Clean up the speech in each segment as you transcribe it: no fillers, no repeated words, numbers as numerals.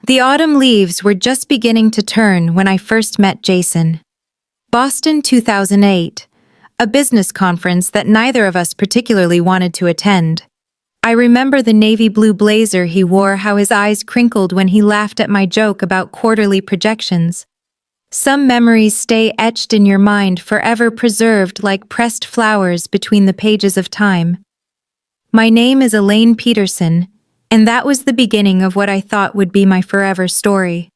The autumn leaves were just beginning to turn when I first met Jason. Boston 2008, a business conference that neither of us particularly wanted to attend. I remember the navy blue blazer he wore, how his eyes crinkled when he laughed at my joke about quarterly projections. Some memories stay etched in your mind, forever preserved like pressed flowers between the pages of time. My name is Elaine Peterson, and that was the beginning of what I thought would be my forever story.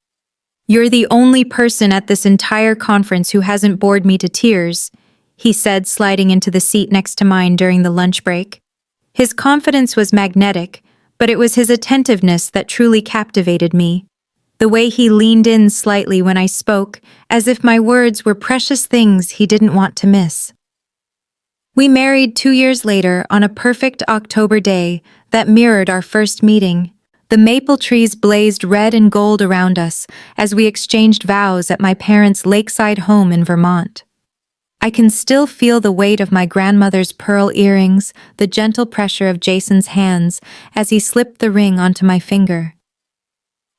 "You're the only person at this entire conference who hasn't bored me to tears," he said, sliding into the seat next to mine during the lunch break. His confidence was magnetic, but it was his attentiveness that truly captivated me. The way he leaned in slightly when I spoke, as if my words were precious things he didn't want to miss. We married 2 years later on a perfect October day that mirrored our first meeting. The maple trees blazed red and gold around us as we exchanged vows at my parents' lakeside home in Vermont. I can still feel the weight of my grandmother's pearl earrings, the gentle pressure of Jason's hands as he slipped the ring onto my finger.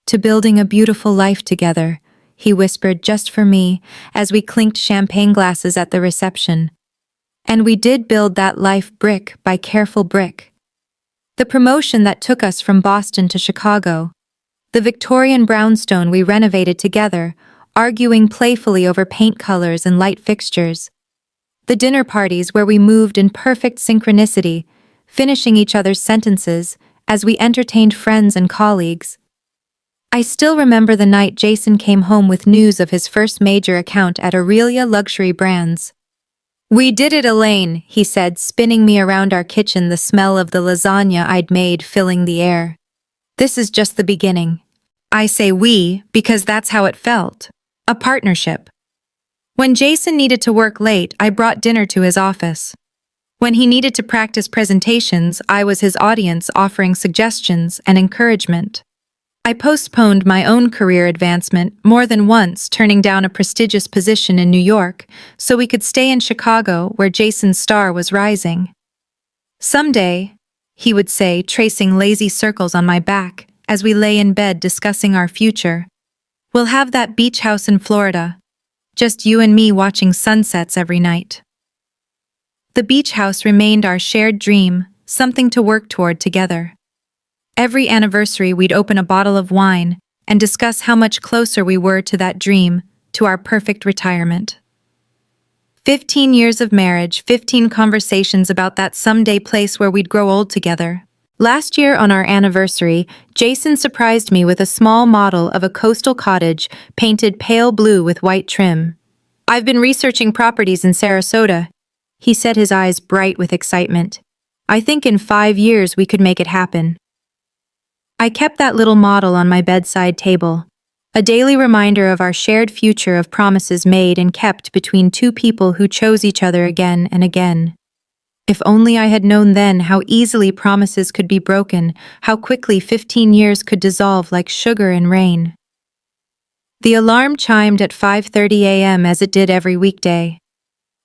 "To building a beautiful life together," he whispered just for me as we clinked champagne glasses at the reception. And we did build that life brick by careful brick. The promotion that took us from Boston to Chicago. The Victorian brownstone we renovated together, arguing playfully over paint colors and light fixtures. The dinner parties where we moved in perfect synchronicity, finishing each other's sentences as we entertained friends and colleagues. I still remember the night Jason came home with news of his first major account at Aurelia Luxury Brands. "We did it, Elaine," he said, spinning me around our kitchen, the smell of the lasagna I'd made filling the air. "This is just the beginning." I say we because that's how it felt. A partnership. When Jason needed to work late, I brought dinner to his office. When he needed to practice presentations, I was his audience, offering suggestions and encouragement. I postponed my own career advancement more than once, turning down a prestigious position in New York so we could stay in Chicago where Jason's star was rising. "Someday," he would say, tracing lazy circles on my back as we lay in bed discussing our future, "we'll have that beach house in Florida. Just you and me watching sunsets every night." The beach house remained our shared dream, something to work toward together. Every anniversary we'd open a bottle of wine and discuss how much closer we were to that dream, to our perfect retirement. 15 years of marriage, 15 conversations about that someday place where we'd grow old together. Last year on our anniversary, Jason surprised me with a small model of a coastal cottage painted pale blue with white trim. "I've been researching properties in Sarasota," he said, his eyes bright with excitement. "I think in 5 years we could make it happen." I kept that little model on my bedside table, a daily reminder of our shared future, of promises made and kept between two people who chose each other again and again. If only I had known then how easily promises could be broken, how quickly 15 years could dissolve like sugar in rain. The alarm chimed at 5:30 a.m. as it did every weekday.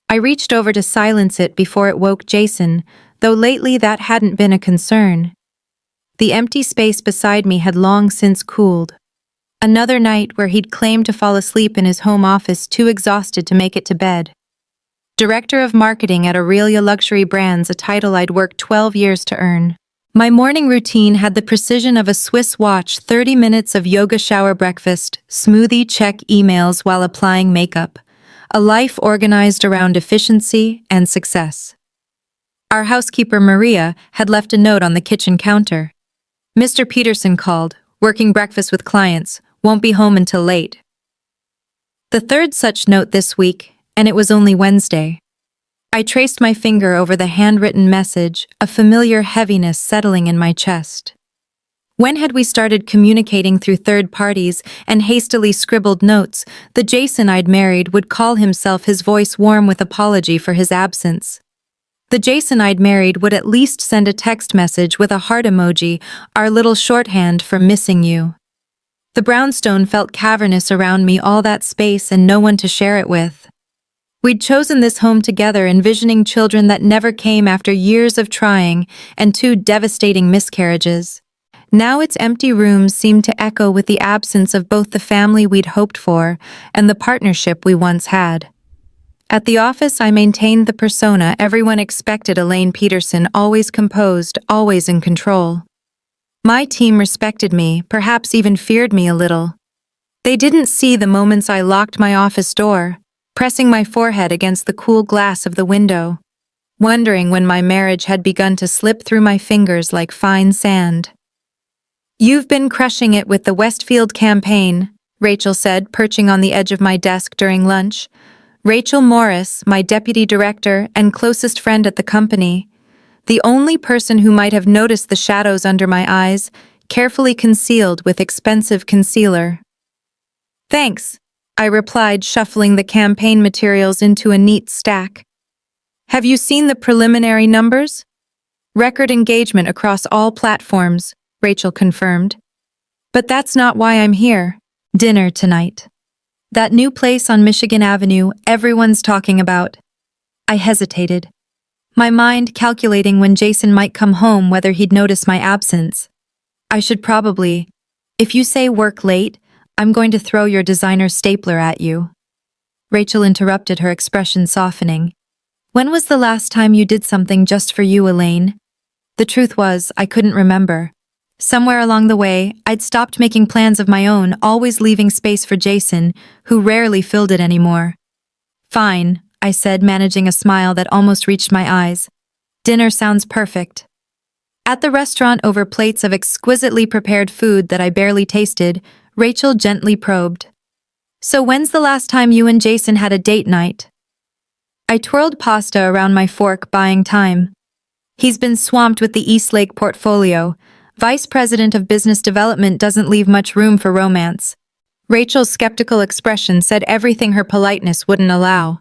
I reached over to silence it before it woke Jason, though lately that hadn't been a concern. The empty space beside me had long since cooled. Another night where he'd claimed to fall asleep in his home office, too exhausted to make it to bed. Director of Marketing at Aurelia Luxury Brands, a title I'd worked 12 years to earn. My morning routine had the precision of a Swiss watch: 30 minutes of yoga, shower, breakfast, smoothie, check emails while applying makeup. A life organized around efficiency and success. Our housekeeper, Maria, had left a note on the kitchen counter. "Mr. Peterson called, working breakfast with clients, won't be home until late." The third such note this week, and it was only Wednesday. I traced my finger over the handwritten message, a familiar heaviness settling in my chest. When had we started communicating through third parties and hastily scribbled notes? The Jason I'd married would call himself, his voice warm with apology for his absence. The Jason I'd married would at least send a text message with a heart emoji, our little shorthand for missing you. The brownstone felt cavernous around me, all that space and no one to share it with. We'd chosen this home together, envisioning children that never came after years of trying and 2 devastating miscarriages. Now its empty rooms seemed to echo with the absence of both the family we'd hoped for and the partnership we once had. At the office, I maintained the persona everyone expected: Elaine Peterson, always composed, always in control. My team respected me, perhaps even feared me a little. They didn't see the moments I locked my office door, pressing my forehead against the cool glass of the window, wondering when my marriage had begun to slip through my fingers like fine sand. "You've been crushing it with the Westfield campaign," Rachel said, perching on the edge of my desk during lunch. Rachel Morris, my deputy director and closest friend at the company, the only person who might have noticed the shadows under my eyes, carefully concealed with expensive concealer. "Thanks," I replied, shuffling the campaign materials into a neat stack. "Have you seen the preliminary numbers?" "Record engagement across all platforms," Rachel confirmed. "But that's not why I'm here." "Dinner tonight. That new place on Michigan Avenue everyone's talking about." I hesitated, my mind calculating when Jason might come home, whether he'd notice my absence. "I should probably. If you say work late, I'm going to throw your designer stapler at you." Rachel interrupted, her expression softening. "When was the last time you did something just for you, Elaine?" The truth was, I couldn't remember. Somewhere along the way, I'd stopped making plans of my own, always leaving space for Jason, who rarely filled it anymore. "Fine," I said, managing a smile that almost reached my eyes. "Dinner sounds perfect." At the restaurant, over plates of exquisitely prepared food that I barely tasted, Rachel gently probed. "So when's the last time you and Jason had a date night?" I twirled pasta around my fork, buying time. "He's been swamped with the Eastlake portfolio. Vice President of Business Development doesn't leave much room for romance." Rachel's skeptical expression said everything her politeness wouldn't allow.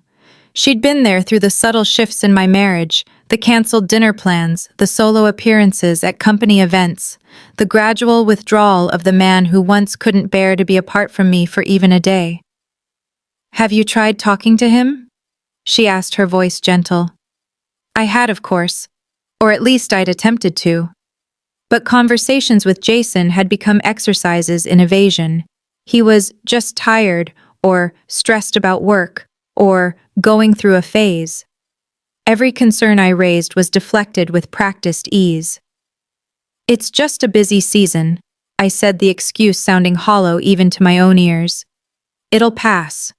She'd been there through the subtle shifts in my marriage, the canceled dinner plans, the solo appearances at company events, the gradual withdrawal of the man who once couldn't bear to be apart from me for even a day. "Have you tried talking to him?" she asked, her voice gentle. I had, of course. Or at least I'd attempted to. But conversations with Jason had become exercises in evasion. He was just tired, or stressed about work, or going through a phase. Every concern I raised was deflected with practiced ease. "It's just a busy season," I said, the excuse sounding hollow even to my own ears. "It'll pass."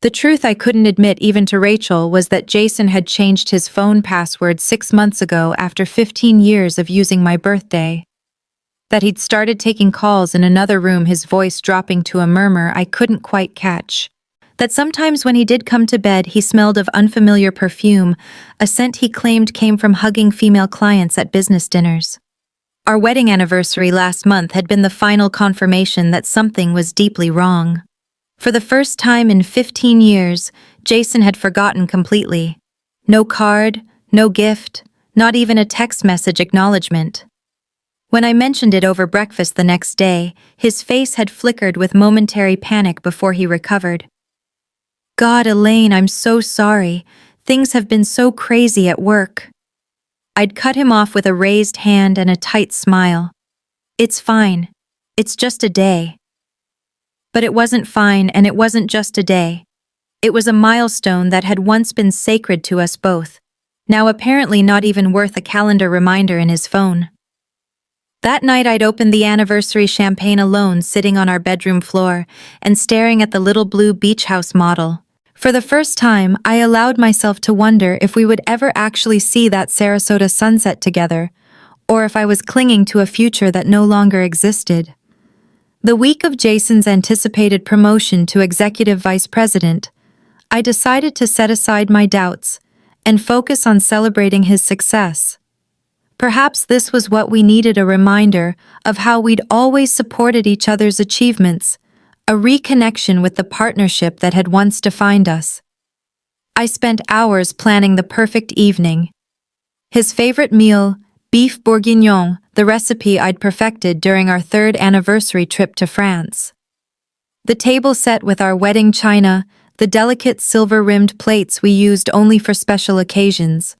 The truth I couldn't admit even to Rachel was that Jason had changed his phone password 6 months ago after 15 years of using my birthday. That he'd started taking calls in another room, his voice dropping to a murmur I couldn't quite catch. That sometimes when he did come to bed, he smelled of unfamiliar perfume, a scent he claimed came from hugging female clients at business dinners. Our wedding anniversary last month had been the final confirmation that something was deeply wrong. For the first time in 15 years, Jason had forgotten completely. No card, no gift, not even a text message acknowledgement. When I mentioned it over breakfast the next day, his face had flickered with momentary panic before he recovered. "God, Elaine, I'm so sorry. Things have been so crazy at work." I'd cut him off with a raised hand and a tight smile. "It's fine. It's just a day." But it wasn't fine, and it wasn't just a day. It was a milestone that had once been sacred to us both, now apparently not even worth a calendar reminder in his phone. That night I'd opened the anniversary champagne alone, sitting on our bedroom floor and staring at the little blue beach house model. For the first time, I allowed myself to wonder if we would ever actually see that Sarasota sunset together, or if I was clinging to a future that no longer existed. The week of Jason's anticipated promotion to executive vice president, I decided to set aside my doubts and focus on celebrating his success. Perhaps this was what we needed, a reminder of how we'd always supported each other's achievements, a reconnection with the partnership that had once defined us. I spent hours planning the perfect evening. His favorite meal, beef bourguignon, the recipe I'd perfected during our 3rd anniversary trip to France. The table set with our wedding china, the delicate silver-rimmed plates we used only for special occasions.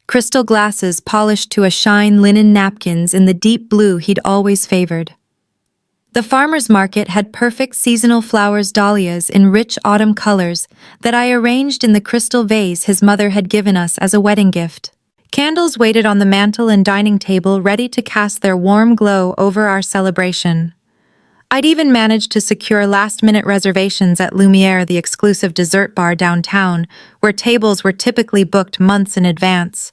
crystal glasses polished to a shine, linen napkins in the deep blue he'd always favored. The farmer's market had perfect seasonal flowers, dahlias in rich autumn colors that I arranged in the crystal vase his mother had given us as a wedding gift. Candles waited on the mantel and dining table, ready to cast their warm glow over our celebration. I'd even managed to secure last-minute reservations at Lumiere, the exclusive dessert bar downtown, where tables were typically booked months in advance.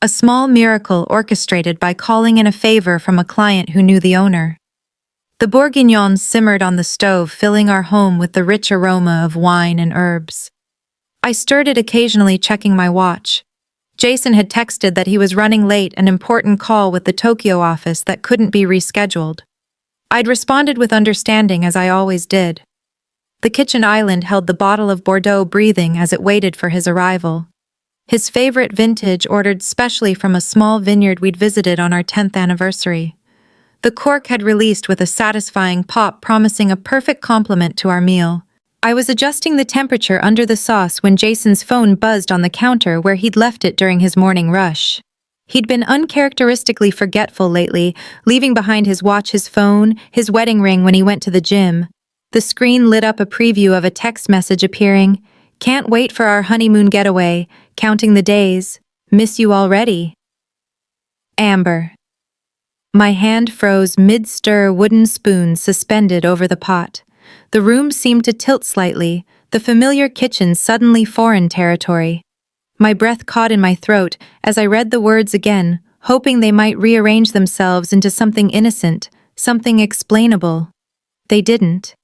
A small miracle orchestrated by calling in a favor from a client who knew the owner. The bourguignon simmered on the stove, filling our home with the rich aroma of wine and herbs. I stirred it occasionally, checking my watch. Jason had texted that he was running late, an important call with the Tokyo office that couldn't be rescheduled. I'd responded with understanding, as I always did. The kitchen island held the bottle of Bordeaux breathing as it waited for his arrival. His favorite vintage, ordered specially from a small vineyard we'd visited on our 10th anniversary. The cork had released with a satisfying pop, promising a perfect complement to our meal. I was adjusting the temperature under the sauce when Jason's phone buzzed on the counter where he'd left it during his morning rush. He'd been uncharacteristically forgetful lately, leaving behind his watch, his phone, his wedding ring when he went to the gym. The screen lit up a preview of a text message appearing. "Can't wait for our honeymoon getaway. Counting the days. Miss you already. Amber." My hand froze mid-stir, wooden spoon suspended over the pot. The room seemed to tilt slightly, the familiar kitchen suddenly foreign territory. My breath caught in my throat as I read the words again, hoping they might rearrange themselves into something innocent, something explainable. They didn't.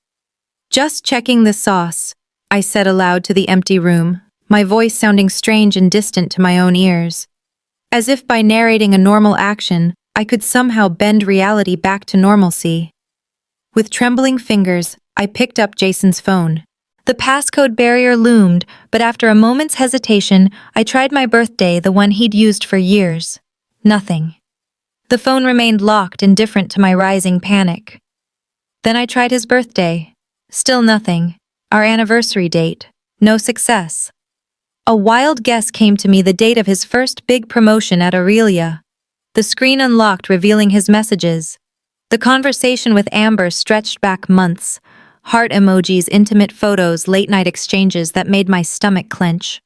"Just checking the sauce," I said aloud to the empty room, my voice sounding strange and distant to my own ears. As if by narrating a normal action, I could somehow bend reality back to normalcy. With trembling fingers, I picked up Jason's phone. The passcode barrier loomed, but after a moment's hesitation, I tried my birthday, the one he'd used for years. Nothing. The phone remained locked, indifferent to my rising panic. Then I tried his birthday. Still nothing. Our anniversary date. No success. A wild guess came to me, the date of his first big promotion at Aurelia. The screen unlocked, revealing his messages. The conversation with Amber stretched back months. Heart emojis, intimate photos, late-night exchanges that made my stomach clench.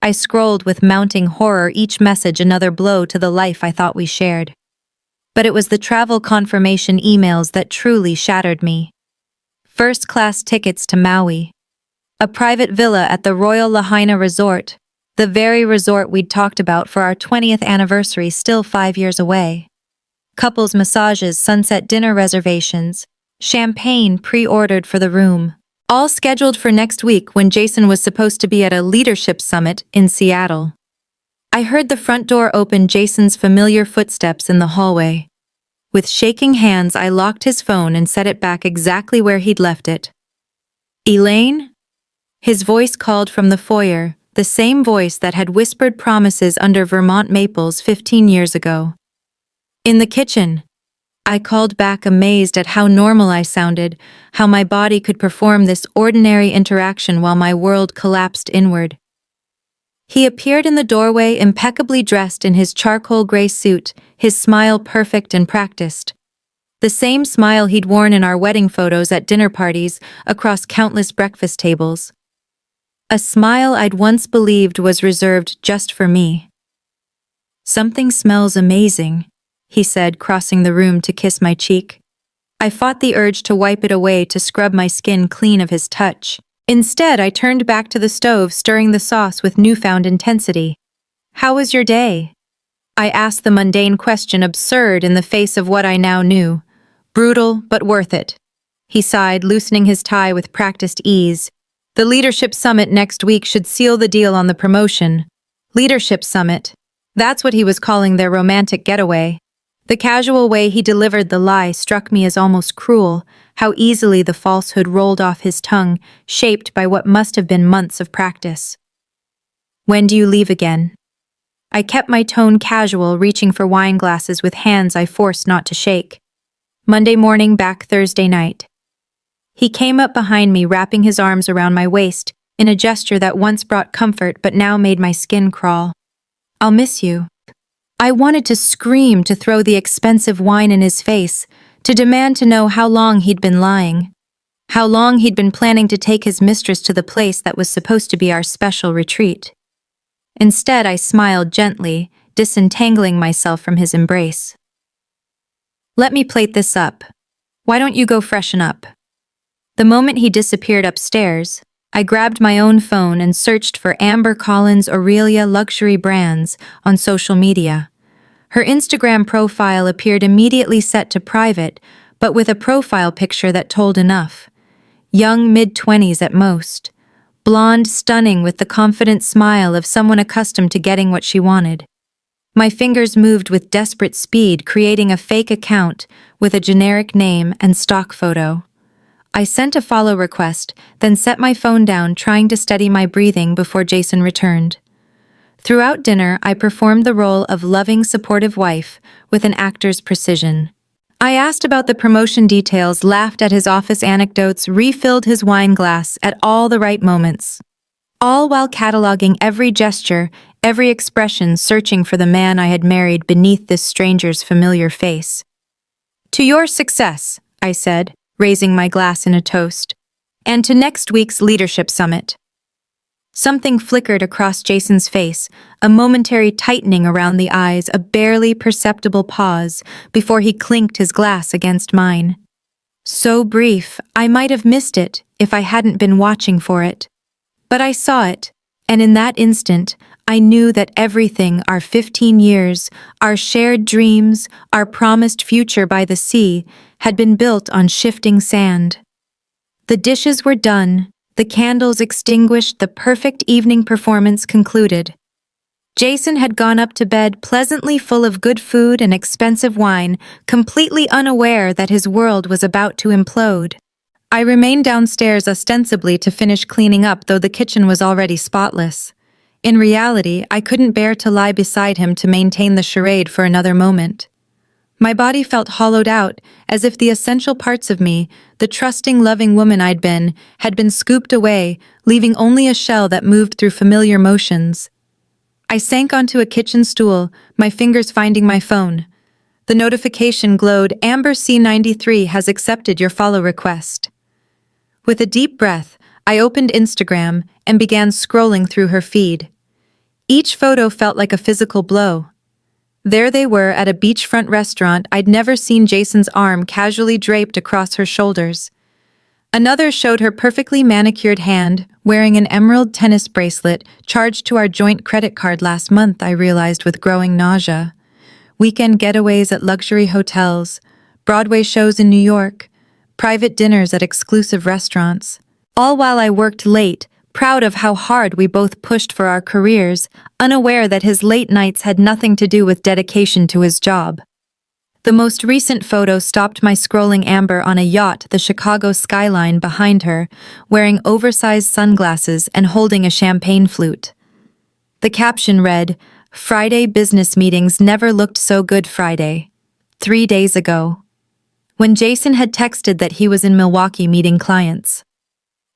I scrolled with mounting horror, each message another blow to the life I thought we shared. But it was the travel confirmation emails that truly shattered me. First-class tickets to Maui. A private villa at the Royal Lahaina Resort, the very resort we'd talked about for our 20th anniversary, still 5 years away. Couples massages, sunset dinner reservations, champagne pre-ordered for the room. All scheduled for next week when Jason was supposed to be at a leadership summit in Seattle. I heard the front door open, Jason's familiar footsteps in the hallway. With shaking hands, I locked his phone and set it back exactly where he'd left it. "Elaine?" His voice called from the foyer, the same voice that had whispered promises under Vermont maples 15 years ago. "In the kitchen." I called back, amazed at how normal I sounded, how my body could perform this ordinary interaction while my world collapsed inward. He appeared in the doorway, impeccably dressed in his charcoal gray suit, his smile perfect and practiced. The same smile he'd worn in our wedding photos, at dinner parties, across countless breakfast tables. A smile I'd once believed was reserved just for me. "Something smells amazing," he said, crossing the room to kiss my cheek. I fought the urge to wipe it away, to scrub my skin clean of his touch. Instead, I turned back to the stove, stirring the sauce with newfound intensity. "How was your day?" I asked the mundane question, absurd in the face of what I now knew. "Brutal, but worth it." He sighed, loosening his tie with practiced ease. The leadership summit next week should seal the deal on the promotion. Leadership summit. That's what he was calling their romantic getaway. The casual way he delivered the lie struck me as almost cruel, how easily the falsehood rolled off his tongue, shaped by what must have been months of practice. "When do you leave again?" I kept my tone casual, reaching for wine glasses with hands I forced not to shake. "Monday morning, back Thursday night." He came up behind me, wrapping his arms around my waist, in a gesture that once brought comfort but now made my skin crawl. I'll miss you. I wanted to scream, to throw the expensive wine in his face, to demand to know how long he'd been lying. How long he'd been planning to take his mistress to the place that was supposed to be our special retreat. Instead, I smiled gently, disentangling myself from his embrace. Let me plate this up. Why don't you go freshen up? The moment he disappeared upstairs, I grabbed my own phone and searched for Amber Collins Aurelia luxury brands on social media. Her Instagram profile appeared immediately set to private, but with a profile picture that told enough. Young mid-20s at most. Blonde, stunning with the confident smile of someone accustomed to getting what she wanted. My fingers moved with desperate speed, creating a fake account with a generic name and stock photo. I sent a follow request, then set my phone down, trying to steady my breathing before Jason returned. Throughout dinner, I performed the role of loving, supportive wife with an actor's precision. I asked about the promotion details, laughed at his office anecdotes, refilled his wine glass at all the right moments. All while cataloging every gesture, every expression, searching for the man I had married beneath this stranger's familiar face. To your success, I said, raising my glass in a toast. And to next week's leadership summit. Something flickered across Jason's face, a momentary tightening around the eyes, a barely perceptible pause before he clinked his glass against mine. So brief, I might have missed it if I hadn't been watching for it. But I saw it, and in that instant, I knew that everything, our 15 years, our shared dreams, our promised future by the sea, had been built on shifting sand. The dishes were done. The candles extinguished, the perfect evening performance concluded. Jason had gone up to bed pleasantly full of good food and expensive wine, completely unaware that his world was about to implode. I remained downstairs ostensibly to finish cleaning up, though the kitchen was already spotless. In reality, I couldn't bear to lie beside him to maintain the charade for another moment. My body felt hollowed out, as if the essential parts of me, the trusting, loving woman I'd been, had been scooped away, leaving only a shell that moved through familiar motions. I sank onto a kitchen stool, my fingers finding my phone. The notification glowed, "Amber C93 has accepted your follow request." With a deep breath, I opened Instagram and began scrolling through her feed. Each photo felt like a physical blow. There they were at a beachfront restaurant. I'd never seen Jason's arm casually draped across her shoulders. Another showed her perfectly manicured hand, wearing an emerald tennis bracelet charged to our joint credit card last month, I realized with growing nausea. Weekend getaways at luxury hotels, Broadway shows in New York, private dinners at exclusive restaurants. All while I worked late, proud of how hard we both pushed for our careers, unaware that his late nights had nothing to do with dedication to his job. The most recent photo stopped my scrolling. Amber on a yacht, the Chicago skyline behind her, wearing oversized sunglasses and holding a champagne flute. The caption read, "Friday business meetings never looked so good Friday. 3 days ago." When Jason had texted that he was in Milwaukee meeting clients.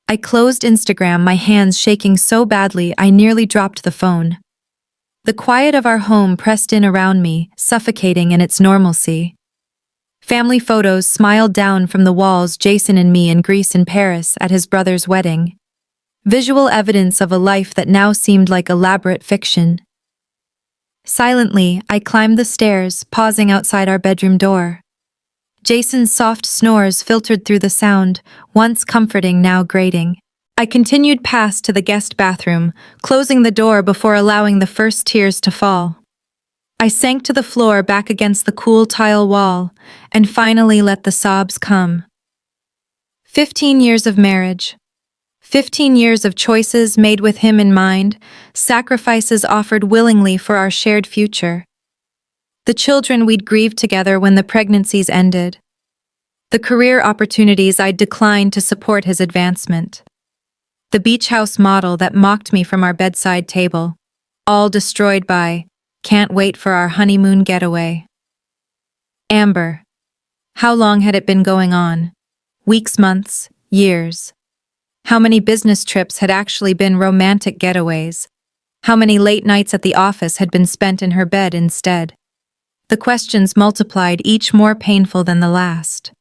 I closed Instagram, my hands shaking so badly I nearly dropped the phone. The quiet of our home pressed in around me, suffocating in its normalcy. Family photos smiled down from the walls, Jason and me in Greece and Paris at his brother's wedding. Visual evidence of a life that now seemed like elaborate fiction. Silently, I climbed the stairs, pausing outside our bedroom door. Jason's soft snores filtered through the sound, once comforting, now grating. I continued past to the guest bathroom, closing the door before allowing the first tears to fall. I sank to the floor back against the cool tile wall, and finally let the sobs come. 15 years of marriage. 15 years of choices made with him in mind, sacrifices offered willingly for our shared future. The children we'd grieved together when the pregnancies ended. The career opportunities I'd declined to support his advancement. The beach house model that mocked me from our bedside table. All destroyed by, "Can't wait for our honeymoon getaway." Amber. How long had it been going on? Weeks, months, years. How many business trips had actually been romantic getaways? How many late nights at the office had been spent in her bed instead? The questions multiplied, each more painful than the last.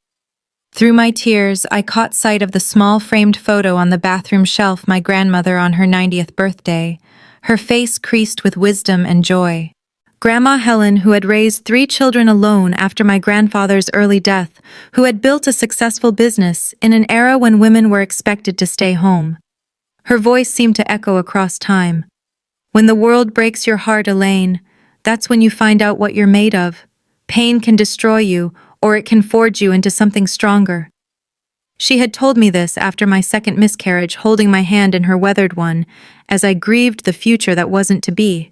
Through my tears, I caught sight of the small framed photo on the bathroom shelf, my grandmother on her 90th birthday, her face creased with wisdom and joy. Grandma Helen, who had raised 3 children alone after my grandfather's early death, who had built a successful business in an era when women were expected to stay home. Her voice seemed to echo across time. When the world breaks your heart, Elaine, that's when you find out what you're made of. Pain can destroy you, or it can forge you into something stronger. She had told me this after my second miscarriage, holding my hand in her weathered one, as I grieved the future that wasn't to be.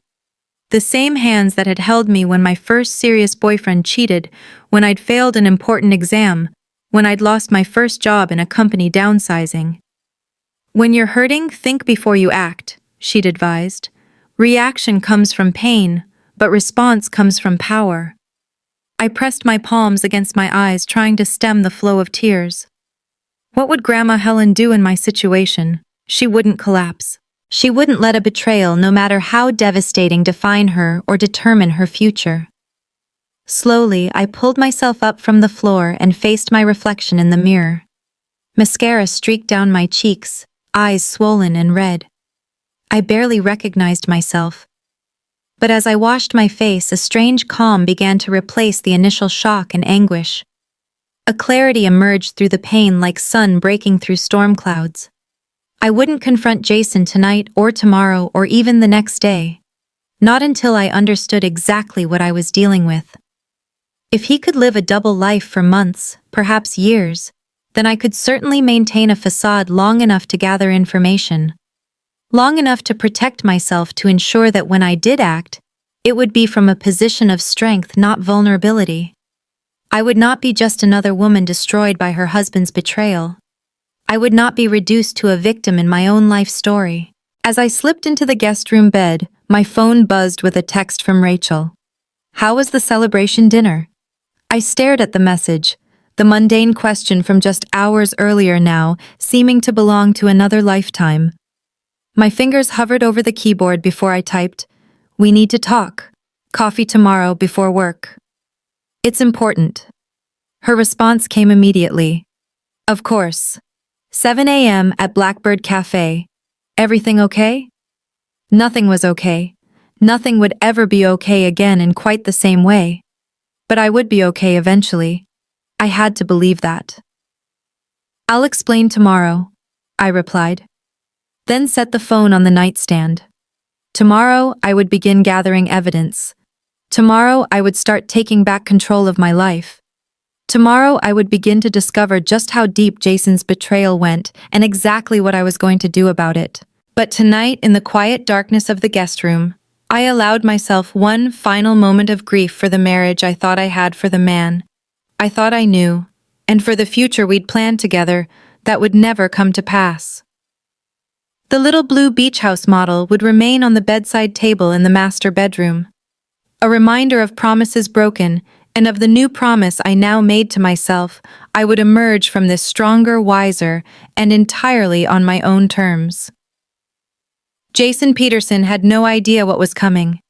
The same hands that had held me when my first serious boyfriend cheated, when I'd failed an important exam, when I'd lost my first job in a company downsizing. When you're hurting, think before you act, she'd advised. Reaction comes from pain, but response comes from power. I pressed my palms against my eyes, trying to stem the flow of tears. What would Grandma Helen do in my situation? She wouldn't collapse. She wouldn't let a betrayal, no matter how devastating, define her or determine her future. Slowly, I pulled myself up from the floor and faced my reflection in the mirror. Mascara streaked down my cheeks, eyes swollen and red. I barely recognized myself. But as I washed my face, a strange calm began to replace the initial shock and anguish. A clarity emerged through the pain, like sun breaking through storm clouds. I wouldn't confront Jason tonight or tomorrow or even the next day. Not until I understood exactly what I was dealing with. If he could live a double life for months, perhaps years, then I could certainly maintain a facade long enough to gather information. Long enough to protect myself, to ensure that when I did act, it would be from a position of strength, not vulnerability. I would not be just another woman destroyed by her husband's betrayal. I would not be reduced to a victim in my own life story. As I slipped into the guest room bed, my phone buzzed with a text from Rachel. How was the celebration dinner? I stared at the message, the mundane question from just hours earlier now seeming to belong to another lifetime. My fingers hovered over the keyboard before I typed, "We need to talk. Coffee tomorrow before work." "It's important." Her response came immediately. "Of course. 7 a.m. at Blackbird Cafe. Everything okay?" Nothing was okay. Nothing would ever be okay again in quite the same way. But I would be okay eventually. I had to believe that. "I'll explain tomorrow," I replied. Then set the phone on the nightstand. Tomorrow, I would begin gathering evidence. Tomorrow, I would start taking back control of my life. Tomorrow, I would begin to discover just how deep Jason's betrayal went and exactly what I was going to do about it. But tonight, in the quiet darkness of the guest room, I allowed myself one final moment of grief for the marriage I thought I had, for the man I thought I knew, and for the future we'd planned together that would never come to pass. The little blue beach house model would remain on the bedside table in the master bedroom. A reminder of promises broken and of the new promise I now made to myself. I would emerge from this stronger, wiser, and entirely on my own terms. Jason Peterson had no idea what was coming.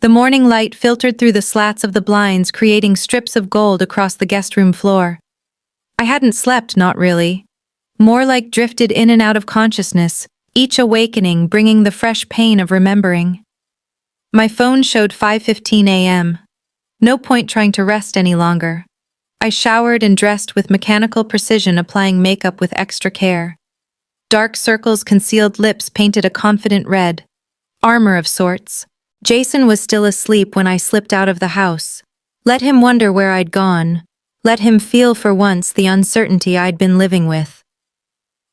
The morning light filtered through the slats of the blinds, creating strips of gold across the guest room floor. I hadn't slept, not really. More like drifted in and out of consciousness, each awakening bringing the fresh pain of remembering. My phone showed 5:15 a.m. No point trying to rest any longer. I showered and dressed with mechanical precision, applying makeup with extra care. Dark circles, concealed lips painted a confident red. Armor of sorts. Jason was still asleep when I slipped out of the house. Let him wonder where I'd gone. Let him feel for once the uncertainty I'd been living with.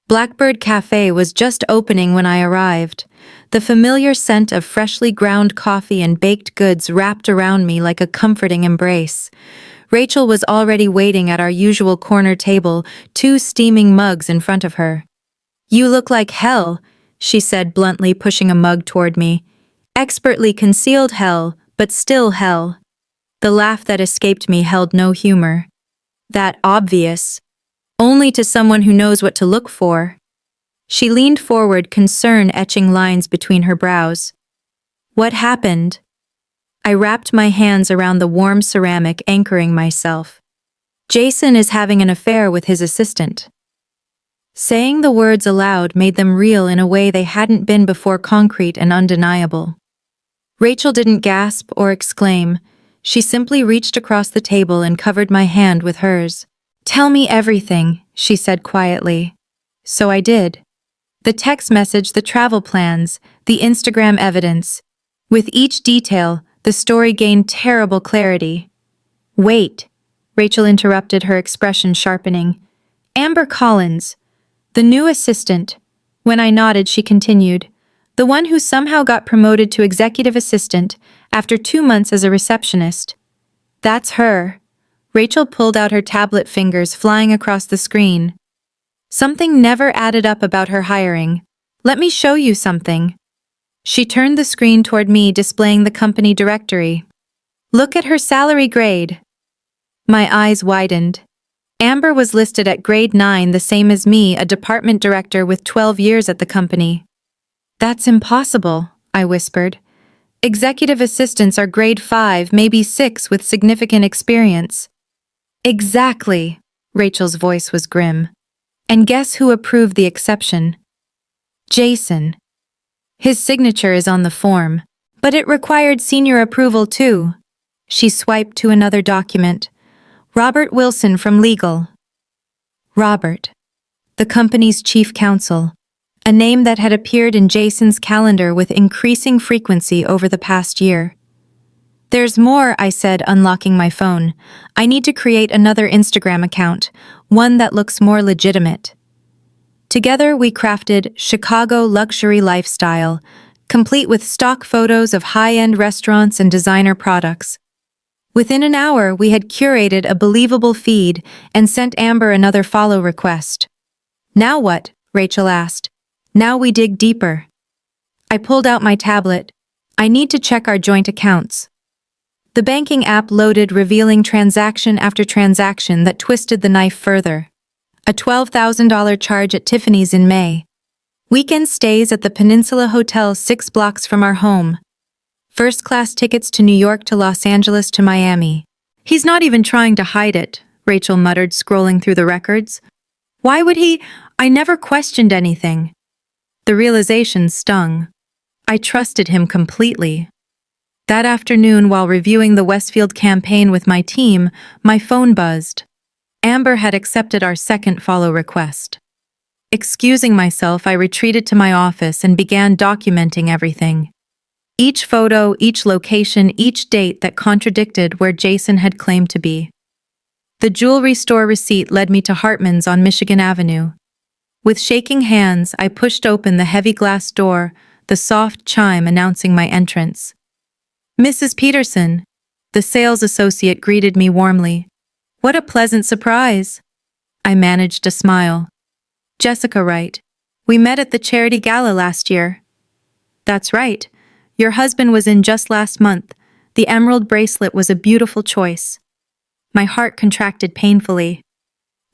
Blackbird Cafe was just opening when I arrived. The familiar scent of freshly ground coffee and baked goods wrapped around me like a comforting embrace. Rachel was already waiting at our usual corner table, 2 steaming mugs in front of her. "You look like hell," she said bluntly, pushing a mug toward me. Expertly concealed hell, but still hell. The laugh that escaped me held no humor. "That obvious. Only to someone who knows what to look for." She leaned forward, concern etching lines between her brows. What happened? I wrapped my hands around the warm ceramic, anchoring myself. Jason is having an affair with his assistant. Saying the words aloud made them real in a way they hadn't been before, concrete and undeniable. Rachel didn't gasp or exclaim. She simply reached across the table and covered my hand with hers. "Tell me everything," she said quietly. So I did. The text message, the travel plans, the Instagram evidence. With each detail, the story gained terrible clarity. "Wait," Rachel interrupted, her expression sharpening. "Amber Collins, the new assistant." When I nodded, she continued. "The one who somehow got promoted to executive assistant after 2 months as a receptionist. That's her." Rachel pulled out her tablet, fingers flying across the screen. "Something never added up about her hiring. Let me show you something." She turned the screen toward me, displaying the company directory. "Look at her salary grade." My eyes widened. Amber was listed at grade 9, the same as me, a department director with 12 years at the company. "That's impossible," I whispered. "Executive assistants are grade 5, maybe 6, with significant experience." "Exactly," Rachel's voice was grim. "And guess who approved the exception? Jason. His signature is on the form, but it required senior approval too." She swiped to another document. "Robert Wilson from legal." Robert, the company's chief counsel, a name that had appeared in Jason's calendar with increasing frequency over the past year. "There's more," I said, unlocking my phone. "I need to create another Instagram account, one that looks more legitimate." Together we crafted Chicago Luxury Lifestyle, complete with stock photos of high-end restaurants and designer products. Within an hour, we had curated a believable feed and sent Amber another follow request. "Now what?" Rachel asked. "Now we dig deeper." I pulled out my tablet. "I need to check our joint accounts." The banking app loaded, revealing transaction after transaction that twisted the knife further. A $12,000 charge at Tiffany's in May. Weekend stays at the Peninsula Hotel 6 blocks from our home. First-class tickets to New York to Los Angeles to Miami. "He's not even trying to hide it," Rachel muttered, scrolling through the records. "Why would he? I never questioned anything." The realization stung. I trusted him completely. That afternoon, while reviewing the Westfield campaign with my team, my phone buzzed. Amber had accepted our second follow request. Excusing myself, I retreated to my office and began documenting everything. Each photo, each location, each date that contradicted where Jason had claimed to be. The jewelry store receipt led me to Hartman's on Michigan Avenue. With shaking hands, I pushed open the heavy glass door, the soft chime announcing my entrance. "Mrs. Peterson," the sales associate greeted me warmly. "What a pleasant surprise." I managed a smile. "Jessica, right? We met at the charity gala last year." "That's right. Your husband was in just last month. The emerald bracelet was a beautiful choice." My heart contracted painfully.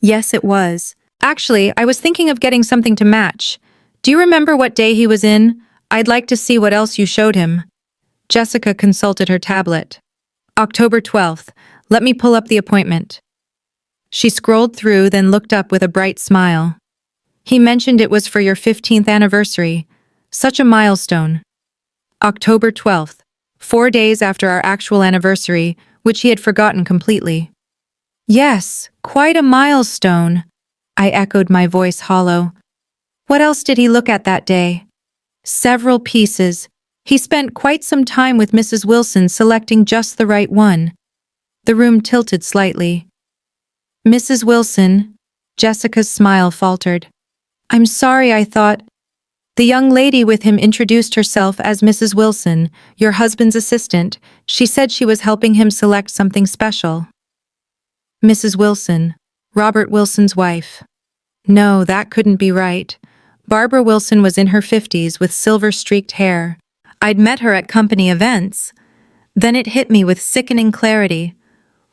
"Yes, it was. Actually, I was thinking of getting something to match. Do you remember what day he was in? I'd like to see what else you showed him." Jessica consulted her tablet. "October 12th. Let me pull up the appointment." She scrolled through, then looked up with a bright smile. "He mentioned it was for your 15th anniversary. Such a milestone." October 12th, 4 days after our actual anniversary, which he had forgotten completely. "Yes, quite a milestone," I echoed, my voice hollow. "What else did he look at that day?" "Several pieces. He spent quite some time with Mrs. Wilson selecting just the right one." The room tilted slightly. "Mrs. Wilson," Jessica's smile faltered. "I'm sorry, I thought—" The young lady with him introduced herself as Mrs. Wilson, your husband's assistant. She said she was helping him select something special. Mrs. Wilson, Robert Wilson's wife. No, that couldn't be right. Barbara Wilson was in her 50s with silver-streaked hair. I'd met her at company events. Then it hit me with sickening clarity.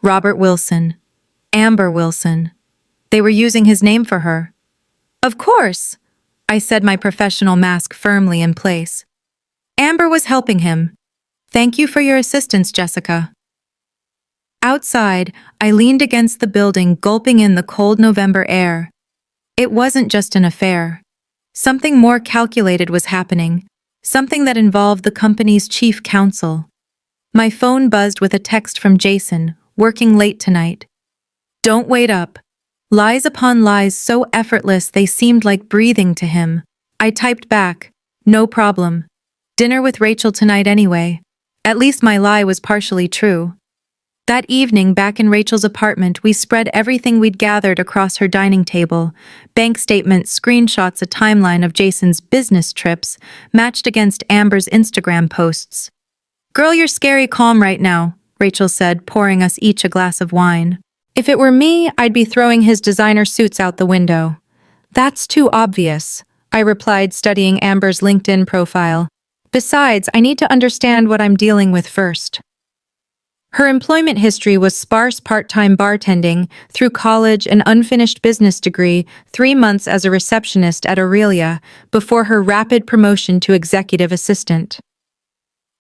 Robert Wilson. Amber Wilson. They were using his name for her. "Of course," I said, my professional mask firmly in place. "Amber was helping him. Thank you for your assistance, Jessica. Outside, I leaned against the building, gulping in the cold November air. It wasn't just an affair. Something more calculated was happening, something that involved the company's chief counsel. My phone buzzed with a text from Jason, working late tonight. Don't wait up. Lies upon lies so effortless they seemed like breathing to him. I typed back, no problem. Dinner with Rachel tonight anyway. At least my lie was partially true. That evening, back in Rachel's apartment, we spread everything we'd gathered across her dining table. Bank statements, screenshots, a timeline of Jason's business trips, matched against Amber's Instagram posts. Girl, you're scary calm right now, Rachel said, pouring us each a glass of wine. If it were me, I'd be throwing his designer suits out the window. That's too obvious, I replied, studying Amber's LinkedIn profile. Besides, I need to understand what I'm dealing with first. Her employment history was sparse: part-time bartending, through college, an unfinished business degree, 3 months as a receptionist at Aurelia, before her rapid promotion to executive assistant.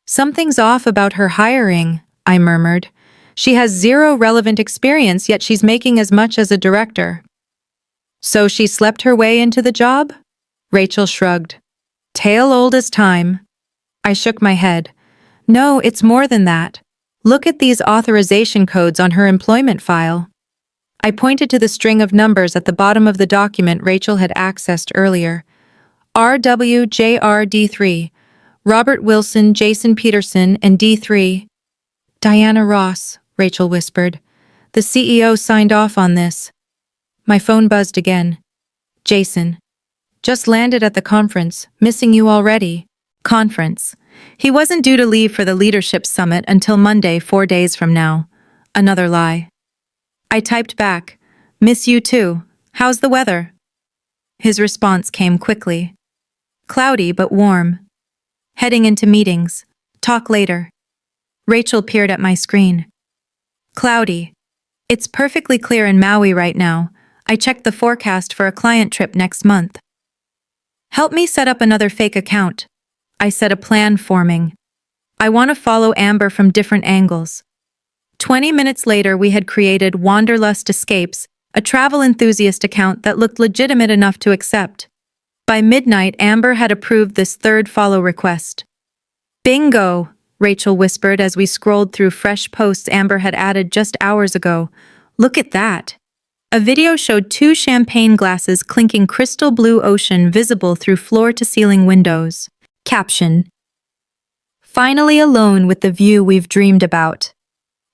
Something's off about her hiring, I murmured. She has zero relevant experience, yet she's making as much as a director. So she slept her way into the job? Rachel shrugged. Tale old as time. I shook my head. No, it's more than that. Look at these authorization codes on her employment file. I pointed to the string of numbers at the bottom of the document Rachel had accessed earlier. RWJRD3, Robert Wilson, Jason Peterson, and D3. Diana Ross, Rachel whispered. The CEO signed off on this. My phone buzzed again. Jason. Just landed at the conference, missing you already. Conference. He wasn't due to leave for the leadership summit until Monday, 4 days from now. Another lie. I typed back, miss you too. How's the weather? His response came quickly. Cloudy but warm. Heading into meetings. Talk later. Rachel peered at my screen. Cloudy. It's perfectly clear in Maui right now. I checked the forecast for a client trip next month. Help me set up another fake account. I said, a plan forming. I want to follow Amber from different angles. 20 minutes later, we had created Wanderlust Escapes, a travel enthusiast account that looked legitimate enough to accept. By midnight, Amber had approved this third follow request. Bingo, Rachel whispered as we scrolled through fresh posts Amber had added just hours ago. Look at that. A video showed 2 champagne glasses clinking crystal blue ocean visible through floor-to-ceiling windows. Caption. Finally alone with the view we've dreamed about.